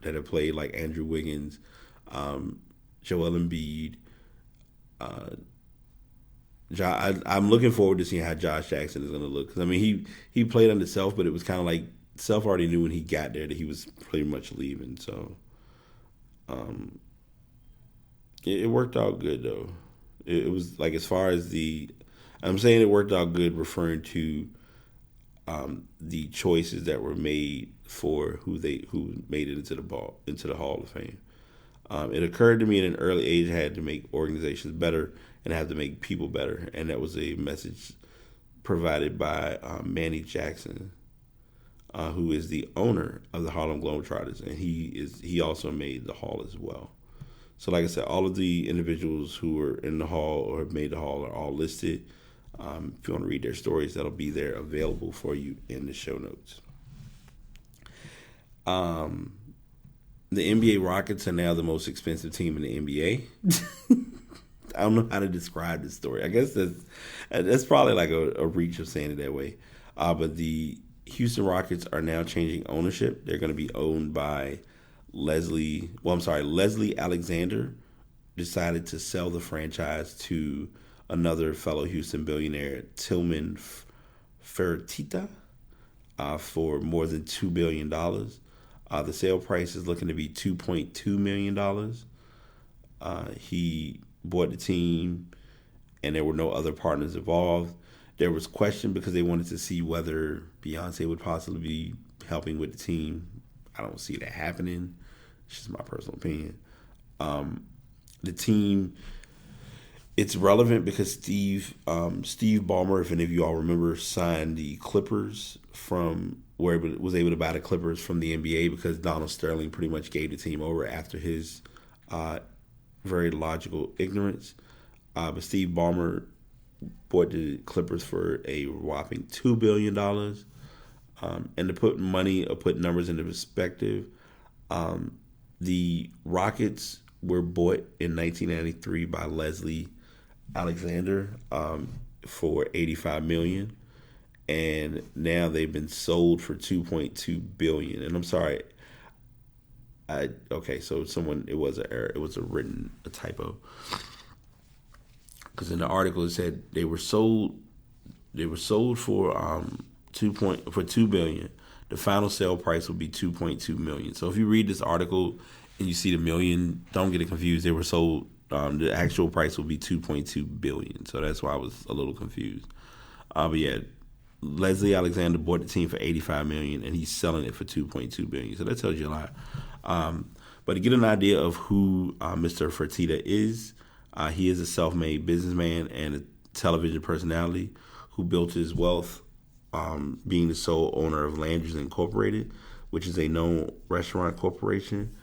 that have played like Andrew Wiggins, Joel Embiid. I'm looking forward to seeing how Josh Jackson is going to look. Because I mean, he played under Self, but it was kind of like Self already knew when he got there that he was pretty much leaving. So, it worked out good though. It was like, as far as I'm saying it worked out good, referring to the choices that were made for who made it into the Hall of Fame. It occurred to me at an early age I had to make organizations better and have to make people better, and that was a message provided by Manny Jackson, who is the owner of the Harlem Globetrotters, and he also made the Hall as well. So, like I said, all of the individuals who were in the Hall or have made the Hall are all listed. If you want to read their stories, that'll be there available for you in the show notes. The NBA Rockets are now the most expensive team in the NBA. I don't know how to describe this story. I guess that's probably like a reach of saying it that way. But the Houston Rockets are now changing ownership. They're going to be owned by Leslie Alexander decided to sell the franchise to another fellow Houston billionaire, Tillman Fertitta, for more than $2 billion. The sale price is looking to be $2.2 million. He bought the team, and there were no other partners involved. There was question because they wanted to see whether Beyonce would possibly be helping with the team. I don't see that happening. It's just my personal opinion. The team, it's relevant because Steve Ballmer, if any of you all remember, signed the Clippers from where he was able to buy the Clippers from the NBA because Donald Sterling pretty much gave the team over after his very logical ignorance. But Steve Ballmer bought the Clippers for a whopping $2 billion. And to put numbers into perspective, the Rockets were bought in 1993 by Leslie Alexander for $85 million, and now they've been sold for $2.2 billion. And I'm sorry, so it was an error. It was a typo. Because in the article it said they were sold for $2 billion. The final sale price will be $2.2 million. So if you read this article and you see the million, don't get it confused. They were sold. The actual price will be $2.2 billion. So that's why I was a little confused. But yeah, Leslie Alexander bought the team for $85 million, and he's selling it for $2.2 billion. So that tells you a lot. But to get an idea of who Mr. Fertitta is, he is a self-made businessman and a television personality who built his wealth being the sole owner of Landry's Incorporated, which is a known restaurant corporation.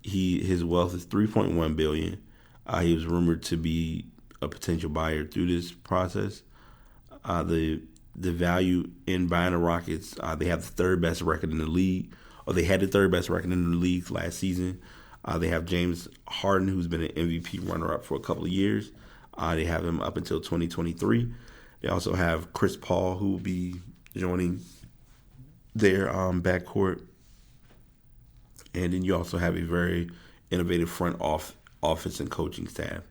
His wealth is $3.1 billion. He was rumored to be a potential buyer through this process. The value in buying the Rockets, they have the third best record in the league, or they had the third best record in the league last season. They have James Harden, who's been an MVP runner-up for a couple of years. They have him up until 2023. They also have Chris Paul, who will be joining their backcourt. And then you also have a very innovative front office and coaching staff.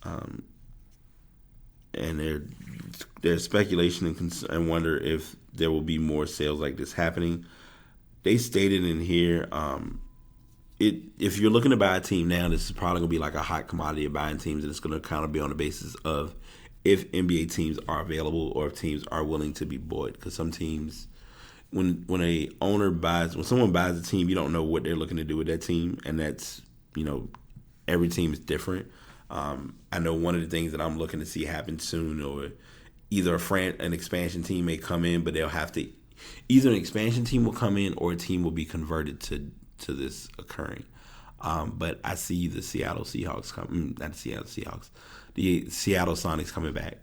And there's speculation and wonder if there will be more sales like this happening. They stated in here, if you're looking to buy a team now, this is probably going to be like a hot commodity of buying teams, and it's going to kind of be on the basis of if NBA teams are available or if teams are willing to be bought. Because some teams, when someone buys a team, you don't know what they're looking to do with that team, and that's, every team is different. I know one of the things that I'm looking to see happen soon, or either an expansion team may come in, but they'll have to, either an expansion team will come in or a team will be converted to this occurring. But I see the Seattle Sonics coming back.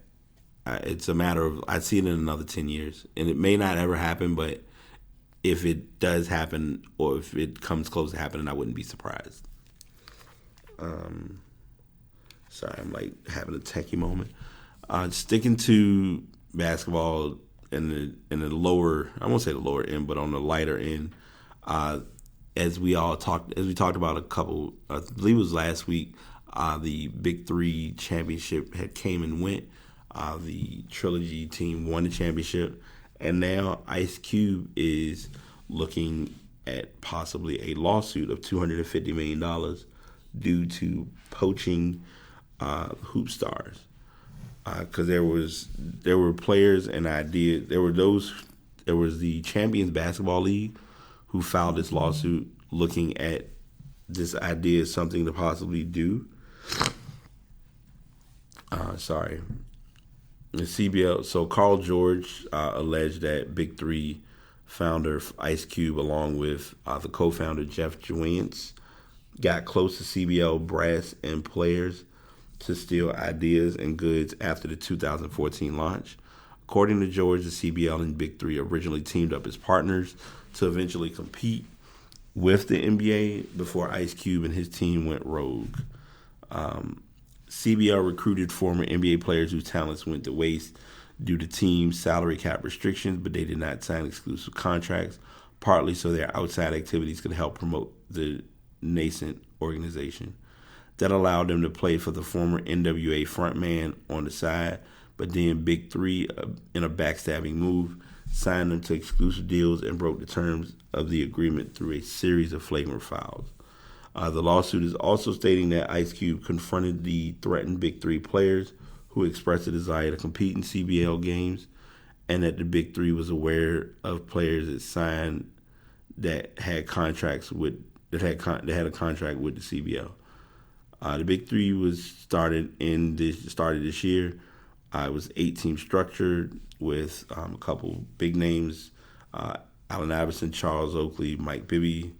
It's a matter of, I see it in another 10 years. And it may not ever happen, but if it does happen, or if it comes close to happening, I wouldn't be surprised. Sorry, I'm like having a techie moment. Sticking to basketball in the lower, I won't say the lower end, but on the lighter end, as we talked about a couple, I believe it was last week, the Big Three championship had came and went. The Trilogy team won the championship, and now Ice Cube is looking at possibly a lawsuit of $250 million due to poaching hoop stars. Because there were players and ideas. There was the Champions Basketball League who filed this lawsuit looking at this idea as something to possibly do. The CBL. So Carl George alleged that Big Three founder Ice Cube, along with the co-founder Jeff Joyance, got close to CBL brass and players to steal ideas and goods after the 2014 launch. According to George, the CBL and Big Three originally teamed up as partners to eventually compete with the NBA before Ice Cube and his team went rogue. CBL recruited former NBA players whose talents went to waste due to team salary cap restrictions, but they did not sign exclusive contracts, partly so their outside activities could help promote the nascent organization. That allowed them to play for the former NWA frontman on the side, but then Big Three, in a backstabbing move, signed them to exclusive deals and broke the terms of the agreement through a series of flagrant fouls. The lawsuit is also stating that Ice Cube confronted the threatened Big Three players who expressed a desire to compete in CBL games, and that the Big Three was aware of players that signed that had contracts with that had a contract with the CBL. The Big Three was started this year. It was 8-team structure with a couple big names: Allen Iverson, Charles Oakley, Mike Bibby,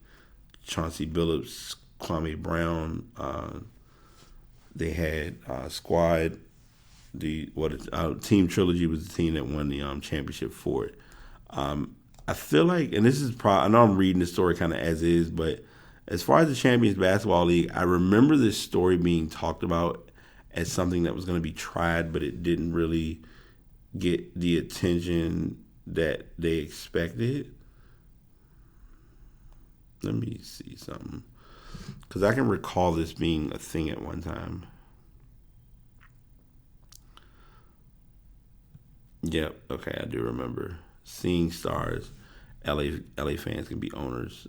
Chauncey Billups, Kwame Brown. They had squad. Team Trilogy was the team that won the championship for it. I feel like, and this is I know I'm reading the story kind of as is, but as far as the Champions Basketball League, I remember this story being talked about as something that was going to be tried, but it didn't really get the attention that they expected. Let me see something, because I can recall this being a thing at one time. Yep, okay, I do remember. Seeing stars, LA fans can be owners.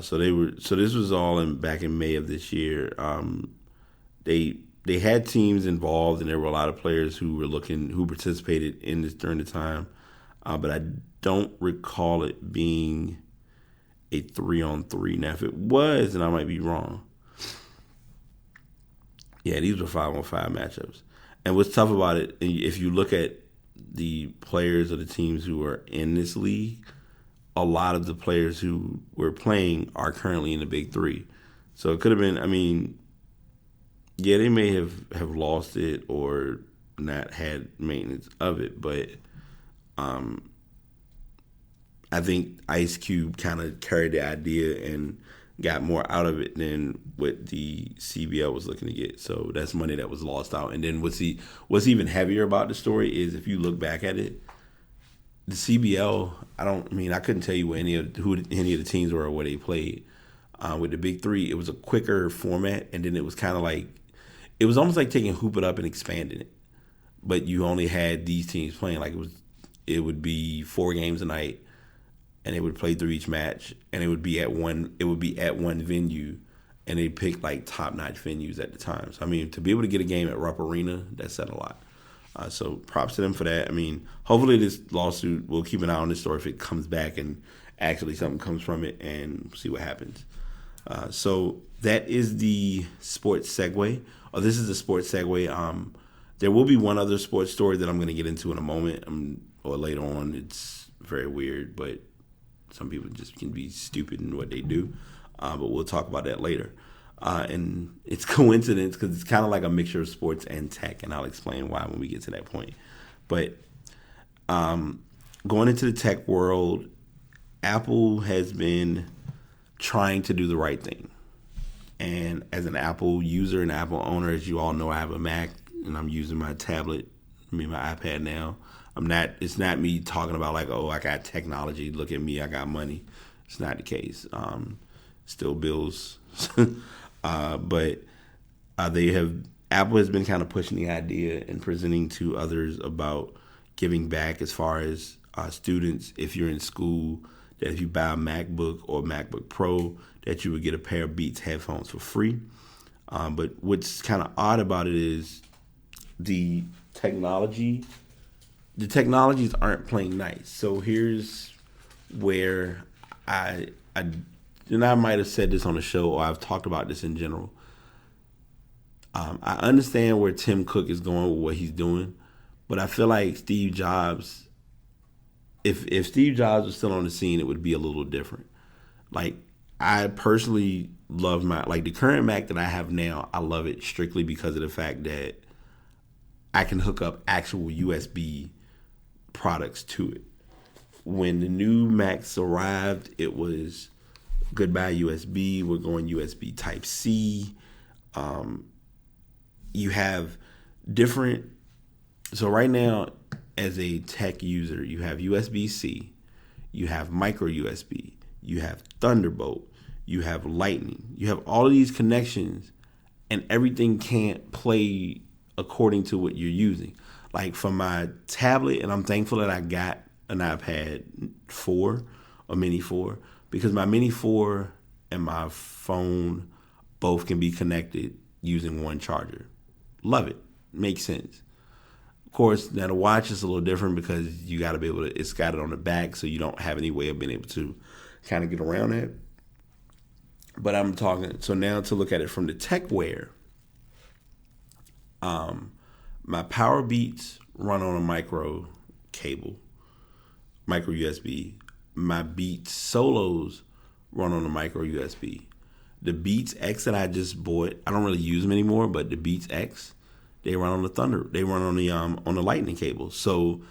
So this was all back in May of this year. They had teams involved, and there were a lot of players who participated in this during the time. But I don't recall it being a 3-on-3. Now, if it was, then I might be wrong. Yeah, these were 5-on-5 matchups. And what's tough about it, if you look at the players of the teams who are in this league, a lot of the players who were playing are currently in the Big Three. So it could have been, I mean, yeah, they may have lost it or not had maintenance of it, but I think Ice Cube kind of carried the idea and got more out of it than what the CBL was looking to get. So that's money that was lost out. And then what's even heavier about the story is if you look back at it, the CBL, I couldn't tell you who any of the teams were or where they played. With the Big Three, it was a quicker format, and then it was kind of like, it was almost like taking Hoop It Up and expanding it. But you only had these teams playing. Like it would be 4 games a night, and they would play through each match, and it would be at one venue, and they picked like top-notch venues at the time. So to be able to get a game at Rupp Arena, that said a lot. So props to them for that. Hopefully this lawsuit, we'll keep an eye on this story if it comes back and actually something comes from it, and see what happens. So that is the sports segue. This is the sports segue. There will be one other sports story that I'm going to get into in a moment or later on. It's very weird, but some people just can be stupid in what they do. But we'll talk about that later. And it's coincidence because it's kind of like a mixture of sports and tech, and I'll explain why when we get to that point. But going into the tech world, Apple has been trying to do the right thing. And as an Apple user and Apple owner, as you all know, I have a Mac. and I'm using my tablet, my iPad now. It's not me talking about like, oh, I got technology. Look at me, I got money. It's not the case. Still bills, but Apple has been kind of pushing the idea and presenting to others about giving back as far as students. If you're in school, that if you buy a MacBook or MacBook Pro, that you would get a pair of Beats headphones for free. But what's kind of odd about it is the technologies aren't playing nice. So here's where I might have said this on the show, or I've talked about this in general. I understand where Tim Cook is going with what he's doing, but I feel like Steve Jobs, if Steve Jobs was still on the scene, it would be a little different. Like, I personally love the current Mac that I have now. I love it strictly because of the fact that I can hook up actual USB products to it. When the new Macs arrived, it was goodbye USB. We're going USB Type C. You have different. So right now, as a tech user, you have USB-C, you have micro USB, you have Thunderbolt, you have Lightning, you have all of these connections, and everything can't play according to what you're using. Like for my tablet, and I'm thankful that I got an iPad 4, a Mini 4, because my Mini 4 and my phone both can be connected using one charger. Love it. Makes sense. Of course, now the watch is a little different because you got to be able to, it's got it on the back, so you don't have any way of being able to kind of get around it. But I'm talking, so now to look at it from the techwear, my Power Beats run on a micro cable, micro USB. My Beats Solos run on a micro USB. The Beats X that I just bought, I don't really use them anymore, but the Beats X, they run on the Lightning cable. So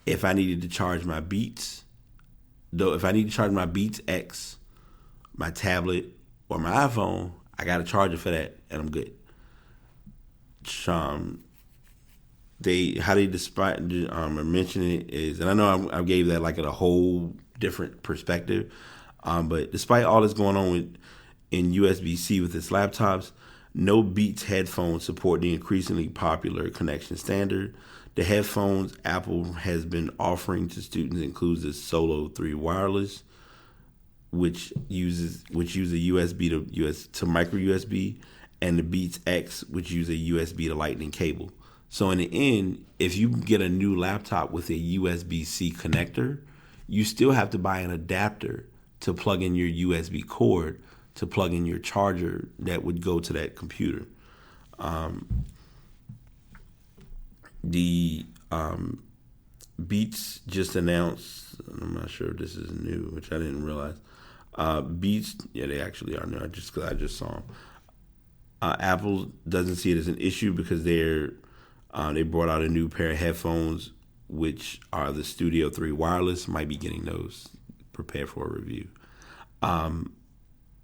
if I needed to charge my Beats, if I need to charge my Beats X, my tablet, or my iPhone, I got a charger for that, and I'm good. How they mention it is, and I know I gave that like a whole different perspective, but despite all that's going on in USB-C with its laptops, no Beats headphones support the increasingly popular connection standard. The headphones Apple has been offering to students includes the Solo 3 wireless, which use a USB to micro USB, and the Beats X, which use a USB to Lightning cable. So in the end, if you get a new laptop with a USB-C connector, you still have to buy an adapter to plug in your USB cord to plug in your charger that would go to that computer. The Beats just announced, I'm not sure if this is new, which I didn't realize. Beats, yeah, they actually are new, just because I just saw them. Apple doesn't see it as an issue because they brought out a new pair of headphones, which are the Studio 3 wireless. Might be getting those prepared for a review.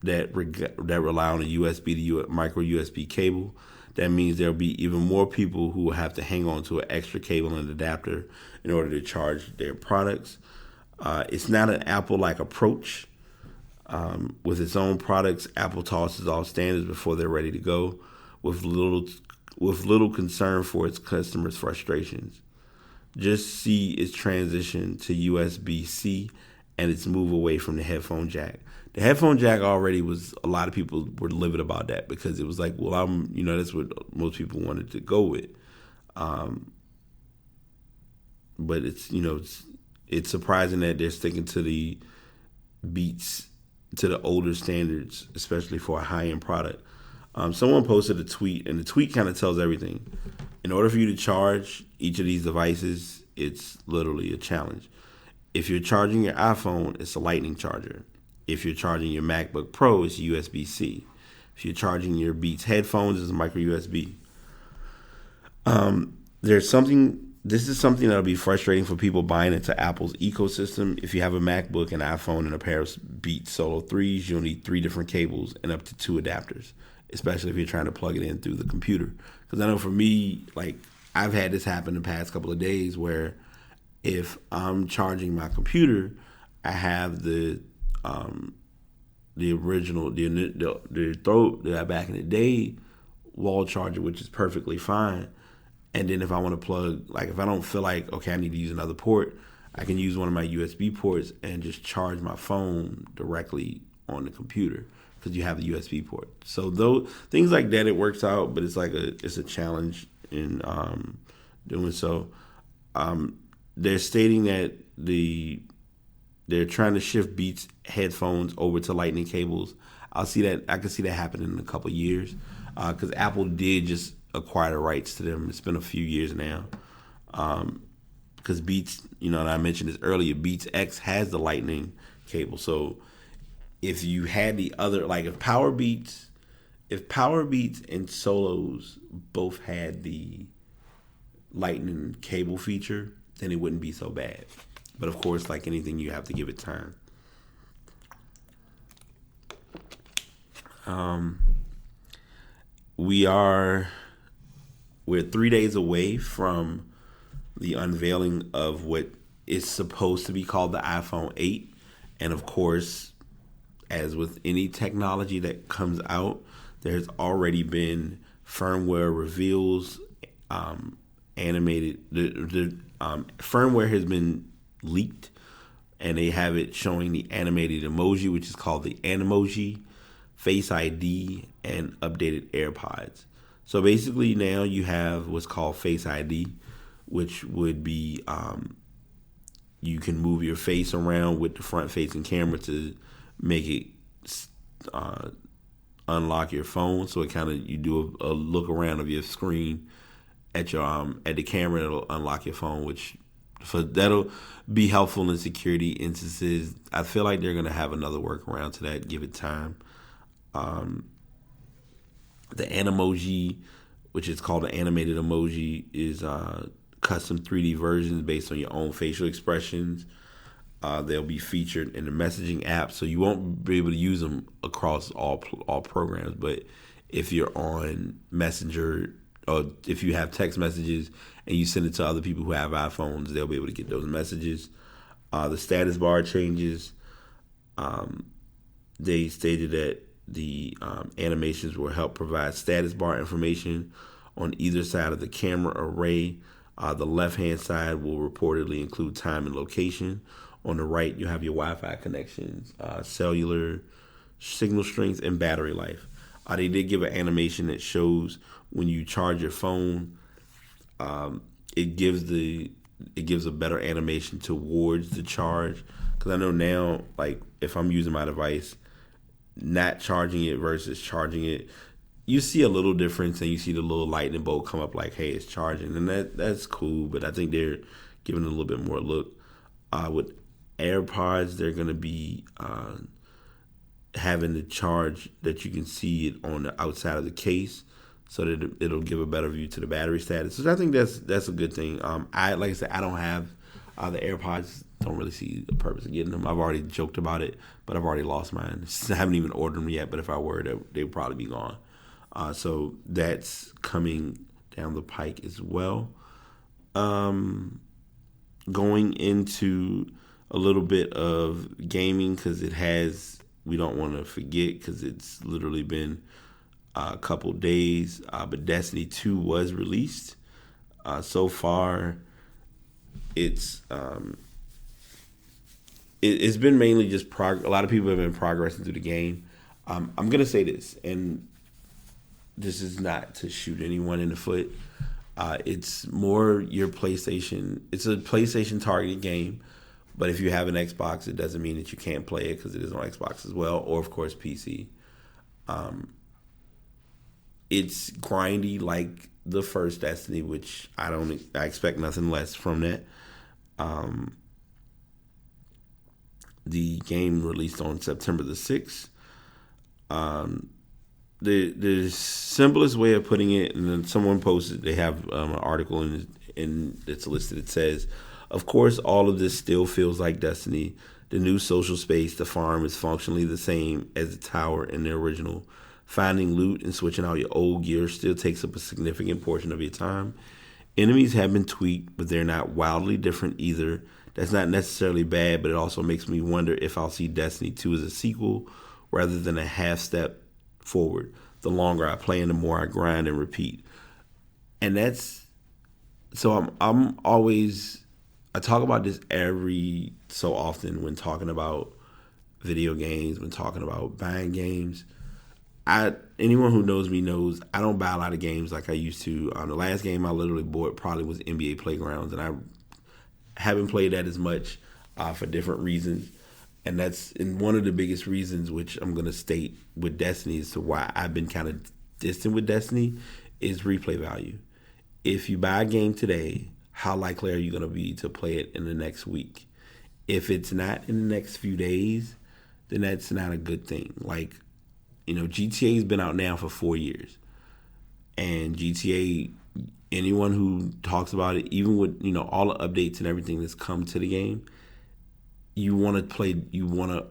That rely on a USB to micro USB cable. That means there'll be even more people who will have to hang on to an extra cable and adapter in order to charge their products. It's not an Apple-like approach. With its own products, Apple tosses off standards before they're ready to go, with little concern for its customers' frustrations. Just see its transition to USB-C and its move away from the headphone jack. The headphone jack already was, a lot of people were livid about that because it was like, well, that's what most people wanted to go with. But it's surprising that they're sticking to the Beats, to the older standards, especially for a high-end product. Someone posted a tweet, and the tweet kind of tells everything. In order for you to charge each of these devices, it's literally a challenge. If you're charging your iPhone, it's a Lightning charger. If you're charging your MacBook Pro, it's USB-C. If you're charging your Beats headphones, it's a micro USB. This is something that'll be frustrating for people buying into Apple's ecosystem. If you have a MacBook, an iPhone, and a pair of Beats Solo 3s, you'll need 3 different cables and up to 2 adapters, especially if you're trying to plug it in through the computer. Because I know for me, like, I've had this happen the past couple of days where if I'm charging my computer, I have the original, the throat that I back in the day wall charger, which is perfectly fine. And then if I want to plug, like if I don't feel like, okay, I need to use another port, I can use one of my USB ports and just charge my phone directly on the computer because you have the USB port. So those things like that, it works out, but it's like it's a challenge in doing so. They're stating that they're trying to shift Beats headphones over to Lightning cables. I can see that happening in a couple of years because Apple did just acquire the rights to them. It's been a few years now. Because Beats, and I mentioned this earlier, Beats X has the Lightning cable. So if you had the other, like if Power Beats and Solos both had the Lightning cable feature, then it wouldn't be so bad. But of course, like anything, you have to give it time. We're 3 days away from the unveiling of what is supposed to be called the iPhone 8. And of course, as with any technology that comes out, there's already been firmware reveals, animated. The firmware has been leaked, and they have it showing the animated emoji, which is called the Animoji, Face ID, and updated AirPods. So basically now you have what's called Face ID, which would be you can move your face around with the front-facing camera to make it unlock your phone. So it kind of, you do a look around of your screen at your at the camera, it'll unlock your phone, which that'll be helpful in security instances. I feel like they're gonna have another workaround to that. Give it time. The Animoji, which is called the animated emoji, is custom 3D versions based on your own facial expressions. They'll be featured in the messaging app, so you won't be able to use them across all programs. But if you're on Messenger, or if you have text messages and you send it to other people who have iPhones, they'll be able to get those messages. The status bar changes. They stated that the animations will help provide status bar information on either side of the camera array. The left-hand side will reportedly include time and location. On the right, you have your Wi-Fi connections, cellular signal strength, and battery life. They did give an animation that shows when you charge your phone, it gives a better animation towards the charge. Because I know now, like if I'm using my device, not charging it versus charging it, you see a little difference, and you see the little lightning bolt come up like, hey, it's charging, and that's cool. But I think they're giving it a little bit more look. With AirPods, they're going to be having the charge that you can see it on the outside of the case, so that it'll give a better view to the battery status. So I think that's a good thing. Like I said, I don't have the AirPods. Don't really see the purpose of getting them. I've already joked about it, but I've already lost mine. I haven't even ordered them yet, but if I were, they would probably be gone. So that's coming down the pike as well. Going into a little bit of gaming, because we don't want to forget, because it's literally been a couple days, but Destiny 2 was released. So far, it's been mainly just a lot of people have been progressing through the game. I'm going to say this, and this is not to shoot anyone in the foot. It's more your PlayStation. It's a PlayStation targeted game, but if you have an Xbox, it doesn't mean that you can't play it, because it is on Xbox as well, or of course PC. It's grindy like the first Destiny, which I expect nothing less from that. The game released on September the 6th. The simplest way of putting it, and then someone posted, they have an article in that's listed. It says, of course, all of this still feels like Destiny. The new social space, the farm, is functionally the same as the tower in the original Finding loot and switching out your old gear still takes up a significant portion of your time. Enemies have been tweaked, but they're not wildly different either. That's not necessarily bad, but it also makes me wonder if I'll see Destiny 2 as a sequel rather than a half step forward. The longer I play and the more I grind and repeat. And that's so I'm always, I talk about this every so often when talking about video games, when talking about buying games. Anyone who knows me knows I don't buy a lot of games like I used to. The last game I literally bought probably was NBA Playgrounds, and I haven't played that as much for different reasons. And that's one of the biggest reasons, which I'm going to state with Destiny, as to why I've been kind of distant with Destiny, is replay value. If you buy a game today, how likely are you going to be to play it in the next week? If it's not in the next few days, then that's not a good thing. Like, GTA has been out now for 4 years. And GTA, anyone who talks about it, even with, all the updates and everything that's come to the game, you want to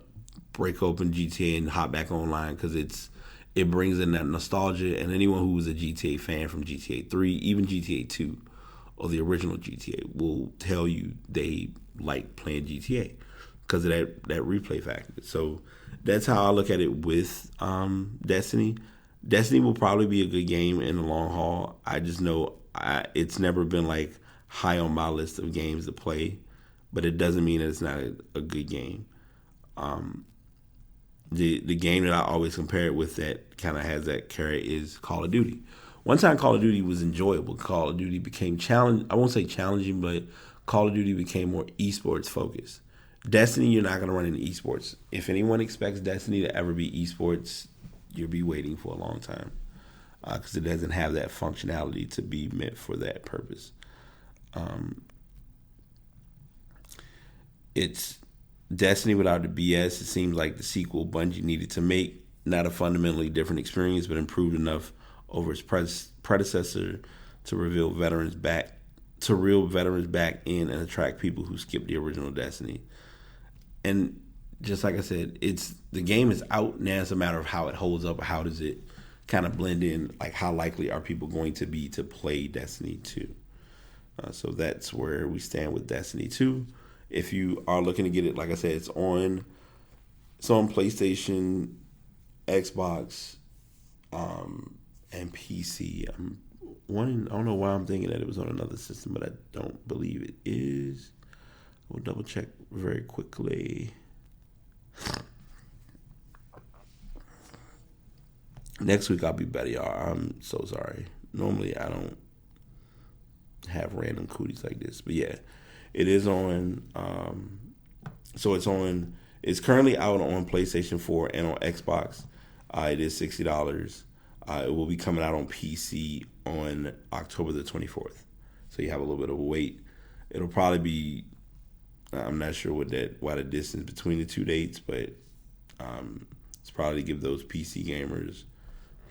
break open GTA and hop back online because it brings in that nostalgia. And anyone who was a GTA fan from GTA 3, even GTA 2, or the original GTA, will tell you they like playing GTA because of that replay factor. So that's how I look at it with Destiny. Destiny will probably be a good game in the long haul. I just know it's never been like high on my list of games to play, but it doesn't mean that it's not a good game. The game that I always compare it with that kind of has that carrot is Call of Duty. One time Call of Duty was enjoyable. Call of Duty became I won't say challenging, but Call of Duty became more esports focused. Destiny, you're not going to run into esports. If anyone expects Destiny to ever be esports, you'll be waiting for a long time because it doesn't have that functionality to be meant for that purpose. It's Destiny without the BS. It seems like the sequel Bungie needed to make, not a fundamentally different experience, but improved enough over its predecessor to reel veterans back in and attract people who skipped the original Destiny. And just like I said, the game is out now. It's a matter of how it holds up, or how does it kind of blend in. Like, how likely are people going to be to play Destiny 2? So that's where we stand with Destiny 2. If you are looking to get it, like I said, it's on PlayStation, Xbox, and PC. I don't know why I'm thinking that it was on another system, but I don't believe it is. We'll double check very quickly. Next week I'll be better, y'all. I'm so sorry. Normally I don't have random cooties like this, but yeah, it is on. It's currently out on PlayStation 4 and on Xbox. It is $60. It will be coming out on PC on October the 24th. So you have a little bit of a wait. It'll probably be, I'm not sure why the distance between the two dates, but it's probably to give those PC gamers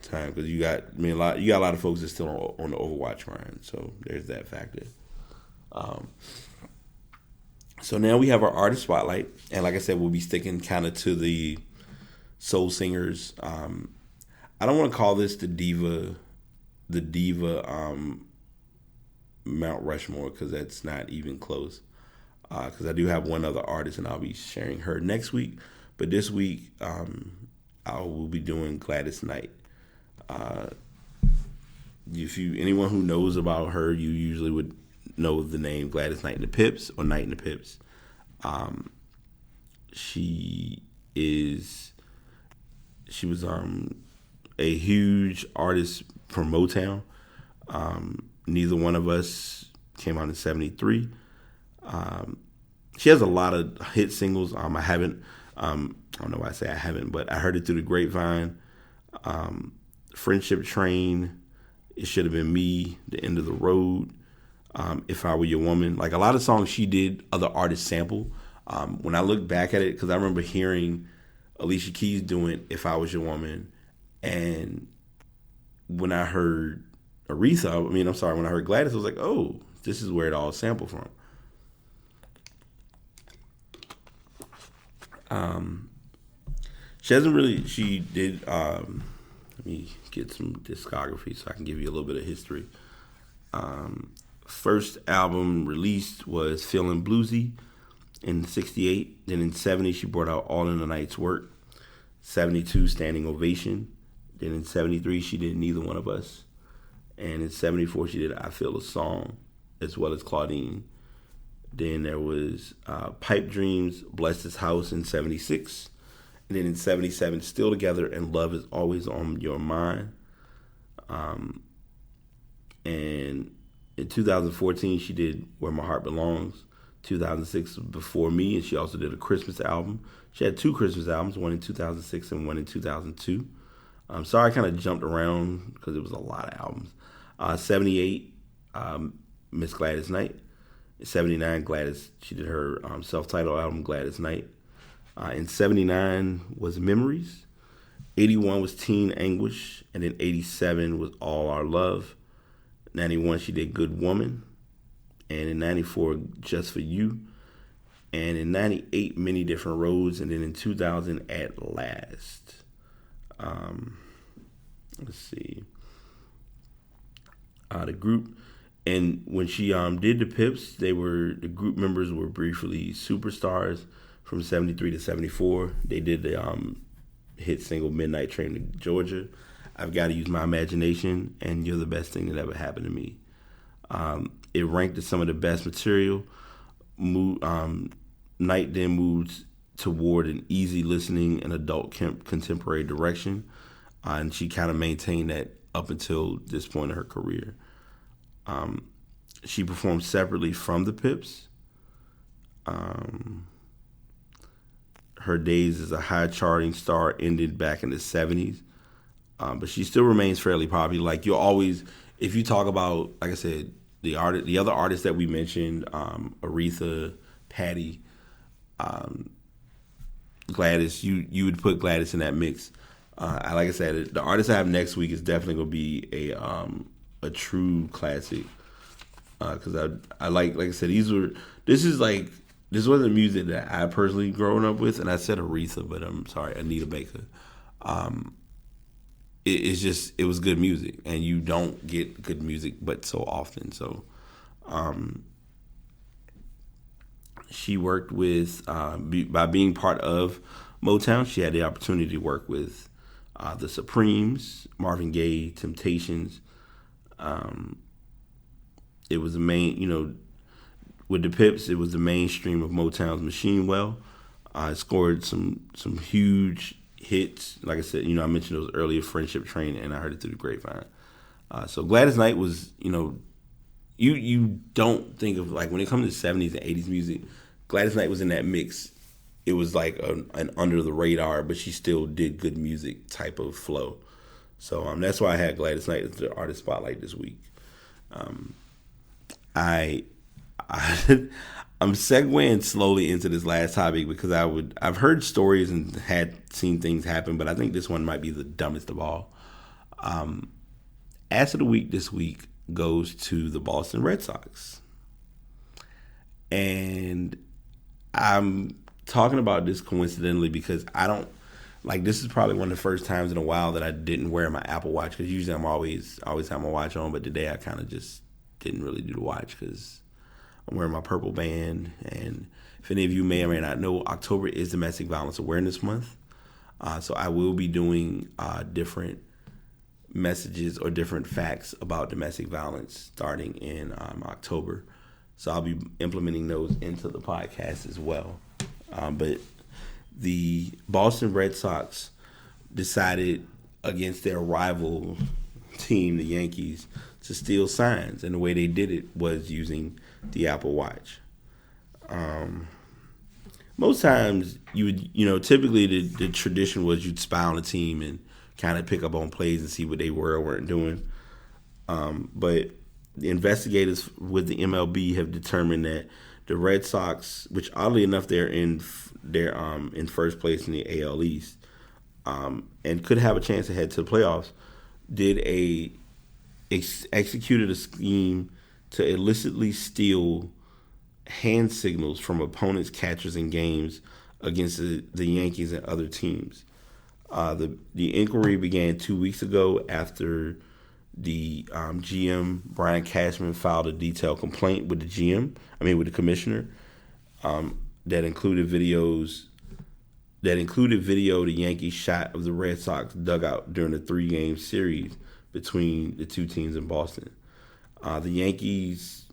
time, because you got a lot of folks that's still on the Overwatch grind, so there's that factor. So now we have our artist spotlight, and like I said, we'll be sticking kind of to the soul singers. I don't want to call this the diva Mount Rushmore, because that's not even close. Because I do have one other artist, and I'll be sharing her next week. But this week, I will be doing Gladys Knight. Anyone who knows about her, you usually would know the name Gladys Knight and the Pips, or Knight and the Pips. She was a huge artist from Motown. Neither one of us came out in '73. She has a lot of hit singles. I don't know why I say I haven't, but I heard it through the grapevine. Friendship Train, It Should Have Been Me, The End of the Road, If I Were Your Woman. Like, a lot of songs she did, other artists sample. When I look back at it, because I remember hearing Alicia Keys doing If I Was Your Woman, and when I heard when I heard Gladys, I was like, oh, this is where it all sampled from. She did Let me get some discography so I can give you a little bit of history. First album released was Feeling Bluesy in 68. Then in 70, she brought out All in the Night's Work. 72, Standing Ovation. Then in 73, she did Neither One of Us. And in 74, she did I Feel a Song, as well as Claudine. Then there was Pipe Dreams, Bless This House in 76. And then in 77, Still Together and Love Is Always on Your Mind. And in 2014, she did Where My Heart Belongs. 2006 Before Me, and she also did a Christmas album. She had 2 Christmas albums, one in 2006 and one in 2002. I'm sorry I kind of jumped around because it was a lot of albums. 78, Miss Gladys Knight. 79, Gladys, she did her self-titled album, Gladys Knight. In 79 was Memories. 81 was Teen Anguish. And then 87 was All Our Love. 91, she did Good Woman. And in 94, Just For You. And in 98, Many Different Roads. And then in 2000, At Last. Let's see. The group, and when she did the Pips, the group members were briefly superstars from 73 to 74. They did the hit single Midnight Train to Georgia, I've Got to Use My Imagination, and You're the Best Thing That Ever Happened to Me. It ranked as some of the best material. Knight then moved toward an easy listening and adult contemporary direction, and she kind of maintained that up until this point in her career. She performed separately from the Pips. Her days as a high charting star ended back in the 70s, but she still remains fairly popular. Like, you'll always, if you talk about, like I said, the other artists that we mentioned, Aretha, Patti, Gladys, you would put Gladys in that mix. Like I said, the artist I have next week is definitely going to be a true classic, because I like I said, this wasn't music that I personally grown up with, and I said Aretha, but I'm sorry, Anita Baker. It was good music, and you don't get good music but so often. So she worked with, by being part of Motown, she had the opportunity to work with the Supremes, Marvin Gaye, Temptations. It was the main, with the Pips, it was the mainstream of Motown's Machine Well. It scored some huge hits. Like I said, I mentioned those earlier, Friendship Train, and I heard it through the grapevine. So Gladys Knight was, you don't think of, like, when it comes to 70s and 80s music, Gladys Knight was in that mix. It was like an under the radar, but she still did good music type of flow. So that's why I had Gladys Knight as the artist spotlight this week. I'm segueing slowly into this last topic because I've heard stories and had seen things happen, but I think this one might be the dumbest of all. Ass of the Week this week goes to the Boston Red Sox. And I'm talking about this coincidentally because this is probably one of the first times in a while that I didn't wear my Apple Watch, because usually I'm always have my watch on, but today I kind of just didn't really do the watch because I'm wearing my purple band. And if any of you may or may not know, October is Domestic Violence Awareness Month. So I will be doing different messages or different facts about domestic violence starting in October. So I'll be implementing those into the podcast as well. But the Boston Red Sox decided against their rival team, the Yankees, to steal signs. And the way they did it was using the Apple Watch. Most times you would, typically the tradition was you'd spy on a team and kind of pick up on plays and see what they were or weren't doing. But the investigators with the MLB have determined that the Red Sox, which oddly enough they're in first place in the AL East, and could have a chance to head to the playoffs, executed a scheme to illicitly steal hand signals from opponents' catchers in games against the Yankees and other teams. The inquiry began 2 weeks ago after the GM Brian Cashman filed a detailed complaint with with the commissioner, that included video the Yankees shot of the Red Sox dugout during the 3-game series between the two teams in Boston. The Yankees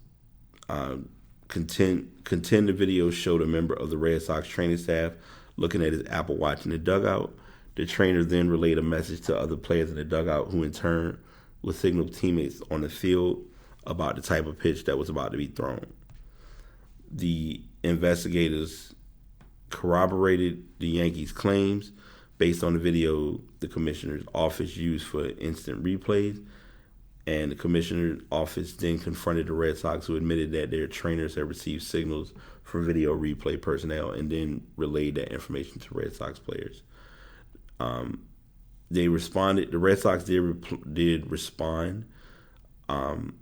contend the video showed a member of the Red Sox training staff looking at his Apple Watch in the dugout. The trainer then relayed a message to other players in the dugout, who in turn would signal teammates on the field about the type of pitch that was about to be thrown. The investigators corroborated the Yankees' claims based on the video the commissioner's office used for instant replays, and the commissioner's office then confronted the Red Sox, who admitted that their trainers had received signals from video replay personnel and then relayed that information to Red Sox players. They responded. The Red Sox did respond, filing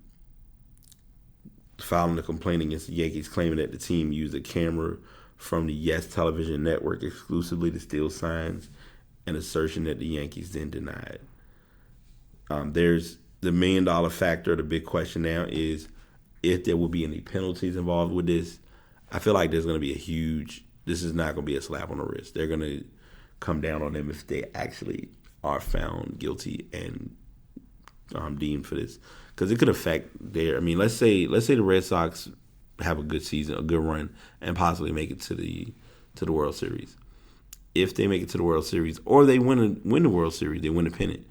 a complaint against the Yankees, claiming that the team used a camera from the Yes television network exclusively to steal signs, an assertion that the Yankees then denied. There's the $1 million factor. The big question now is if there will be any penalties involved with this. I feel like there's going to be this is not going to be a slap on the wrist. They're going to come down on them if they actually are found guilty and deemed for this, because it could affect let's say the Red Sox have a good season, a good run, and possibly make it to the World Series. If they make it to the World Series, or they win the World Series, they win the pennant,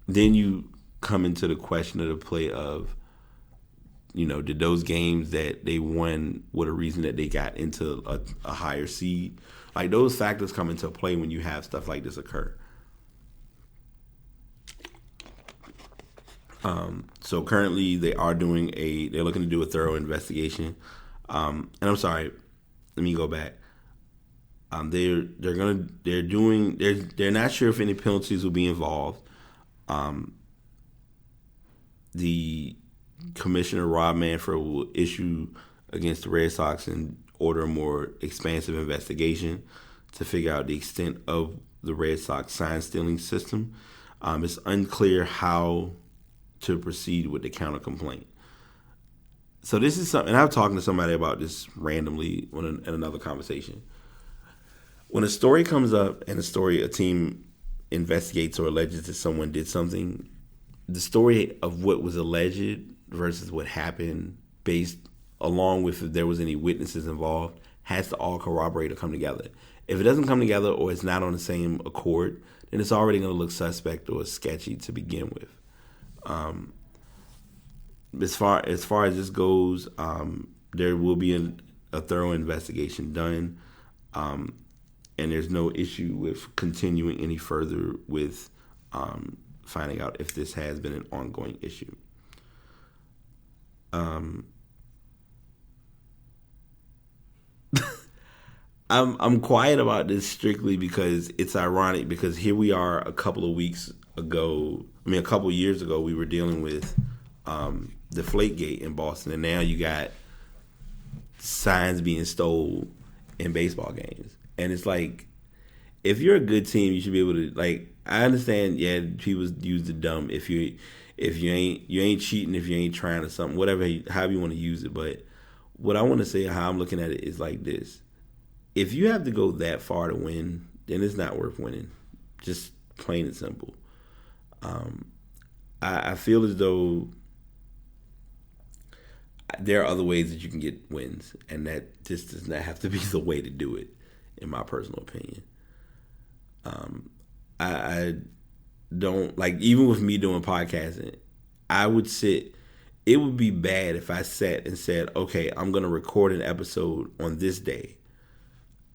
then you come into the question of the play of, did those games that they won with a reason that they got into a higher seed? Like, those factors come into play when you have stuff like this occur. So currently they're looking to do a thorough investigation. And I'm sorry, let me go back. They're not sure if any penalties will be involved. The Commissioner Rob Manfred will issue against the Red Sox and order a more expansive investigation to figure out the extent of the Red Sox sign stealing system. It's unclear how to proceed with the counter complaint. So this is something, and I was talking to somebody about this randomly in another conversation. When a story comes up and a team investigates or alleges that someone did something, the story of what was alleged versus what happened, based along with if there was any witnesses involved, has to all corroborate or come together. If it doesn't come together or it's not on the same accord, then it's already going to look suspect or sketchy to begin with. As far as this goes, there will be a thorough investigation done, and there's no issue with continuing any further with finding out if this has been an ongoing issue. I'm quiet about this strictly because it's ironic, because here we are a couple years ago, we were dealing with Deflategate in Boston, and now you got signs being stolen in baseball games. And it's like, if you're a good team, you should be able to, I understand, people use the dumb if you ain't cheating, if you ain't trying or something, however you want to use it. But what I want to say, how I'm looking at it, is like this. If you have to go that far to win, then it's not worth winning. Just plain and simple. I feel as though there are other ways that you can get wins, and that just does not have to be the way to do it, in my personal opinion. I don't, even with me doing podcasting, it would be bad if I sat and said, okay, I'm going to record an episode on this day,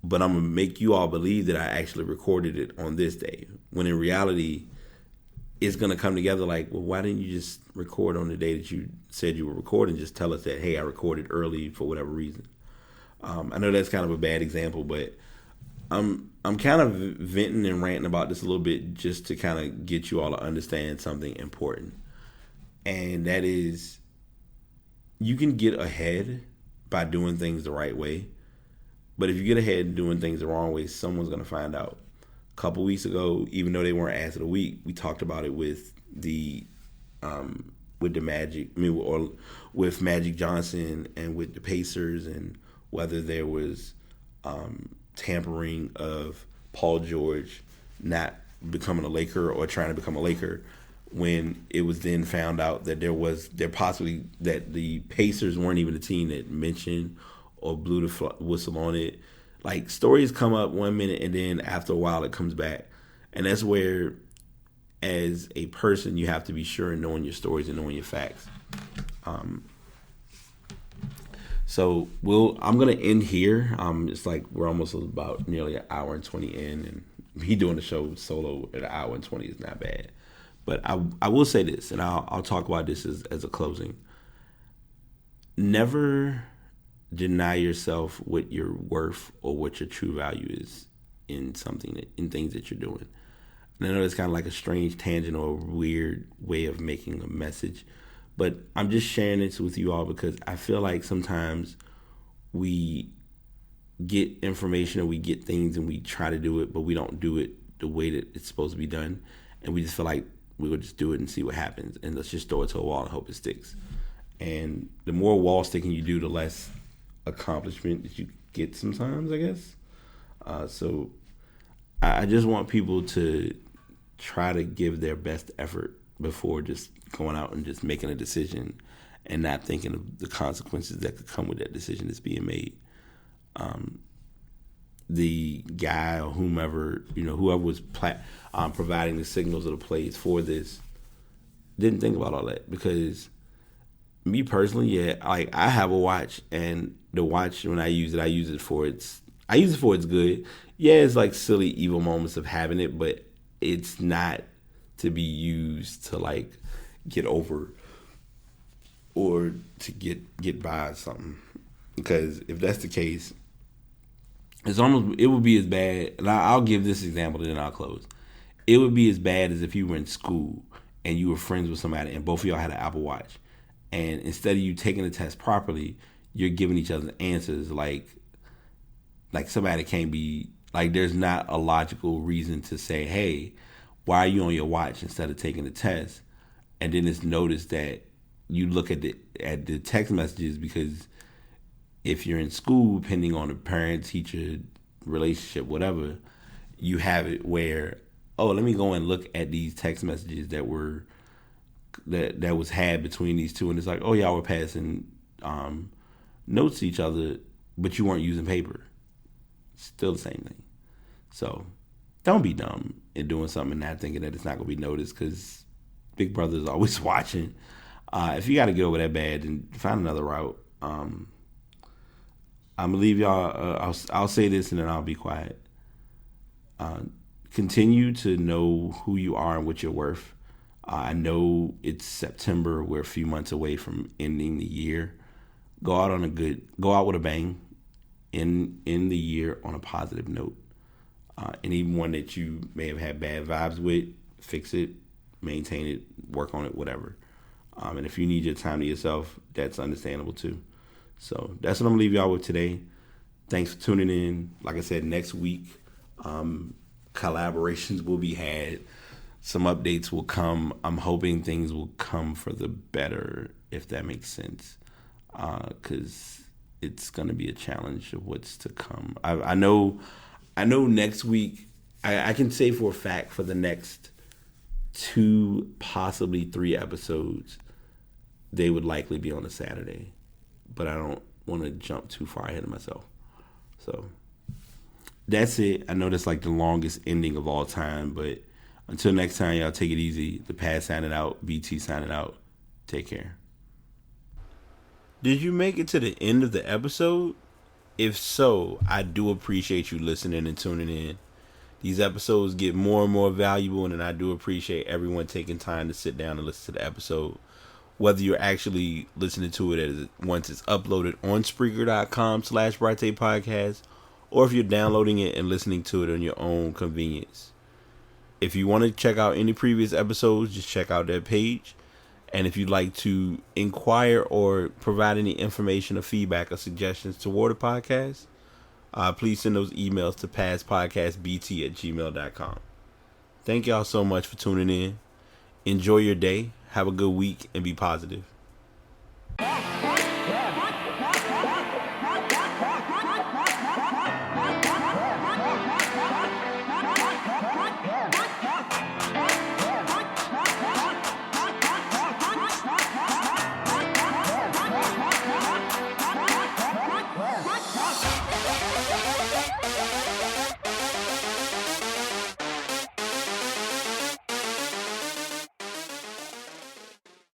but I'm going to make you all believe that I actually recorded it on this day, when in reality, it's going to come together like, well, why didn't you just record on the day that you said you were recording? Just tell us that, hey, I recorded early for whatever reason. I know that's kind of a bad example, but I'm kind of venting and ranting about this a little bit just to kind of get you all to understand something important. And that is, you can get ahead by doing things the right way. But if you get ahead doing things the wrong way, someone's going to find out. couple weeks ago, even though they weren't ass of the week, we talked about it with the Magic, or with Magic Johnson and with the Pacers, and whether there was tampering of Paul George not becoming a Laker or trying to become a Laker, when it was then found out that that the Pacers weren't even the team that mentioned or blew the whistle on it. Like, stories come up 1 minute and then after a while it comes back. And that's where, as a person, you have to be sure in knowing your stories and knowing your facts. So I'm gonna end here. It's like we're almost about nearly an hour and 20 in, and me doing the show solo at an hour and 20 is not bad. But I will say this, and I'll talk about this as a closing. Never deny yourself what your worth or what your true value is in things that you're doing. And I know it's kind of like a strange tangent or a weird way of making a message, but I'm just sharing this with you all because I feel like sometimes we get information or we get things and we try to do it, but we don't do it the way that it's supposed to be done. And we just feel like we will just do it and see what happens. And let's just throw it to a wall and hope it sticks. And the more wall sticking you do, the less accomplishment that you get sometimes, I guess. So I just want people to try to give their best effort before just going out and just making a decision and not thinking of the consequences that could come with that decision that's being made. The guy or whoever was providing the signals or the plays for this didn't think about all that, because me personally, I have a watch, and the watch, when I use it for its good. Yeah, it's like silly, evil moments of having it, but it's not to be used to like get over or to get by something. Because if that's the case, it would be as bad. And I'll give this example, then I'll close. It would be as bad as if you were in school and you were friends with somebody and both of y'all had an Apple Watch, and instead of you taking the test properly, you're giving each other answers like somebody can't be like. There's not a logical reason to say, hey, why are you on your watch instead of taking the test? And then it's noticed that you look at the text messages, because if you're in school, depending on the parent-teacher relationship, whatever, you have it where, oh, let me go and look at these text messages that was had between these two, and it's like, oh, y'all were passing notes to each other, but you weren't using paper. Still the same thing. So don't be dumb in doing something and not thinking that it's not going to be noticed, because Big Brother is always watching. If you got to get over that bad, then find another route. I'm going to leave y'all. I'll say this and then I'll be quiet. Continue to know who you are and what you're worth. I know it's September. We're a few months away from ending the year. Go out with a bang. In the year on a positive note. And even one that you may have had bad vibes with, fix it, maintain it, work on it, whatever. And if you need your time to yourself, that's understandable too. So that's what I'm going to leave y'all with today. Thanks for tuning in. Like I said, next week, collaborations will be had. Some updates will come. I'm hoping things will come for the better, if that makes sense. Because it's going to be a challenge of what's to come. I know next week, I can say for a fact for the next 2, possibly 3 episodes, they would likely be on a Saturday. But I don't want to jump too far ahead of myself. So that's it. I know that's like the longest ending of all time, but until next time, y'all take it easy. The Past signing out. BT signing out. Take care. Did you make it to the end of the episode? If so, I do appreciate you listening and tuning in. These episodes get more and more valuable, and I do appreciate everyone taking time to sit down and listen to the episode. Whether you're actually listening to it once it's uploaded on Spreaker.com/Brate Podcast, or if you're downloading it and listening to it on your own convenience. If you want to check out any previous episodes, just check out that page. And if you'd like to inquire or provide any information or feedback or suggestions toward the podcast, please send those emails to pastpodcastbt@gmail.com. Thank y'all so much for tuning in. Enjoy your day. Have a good week and be positive.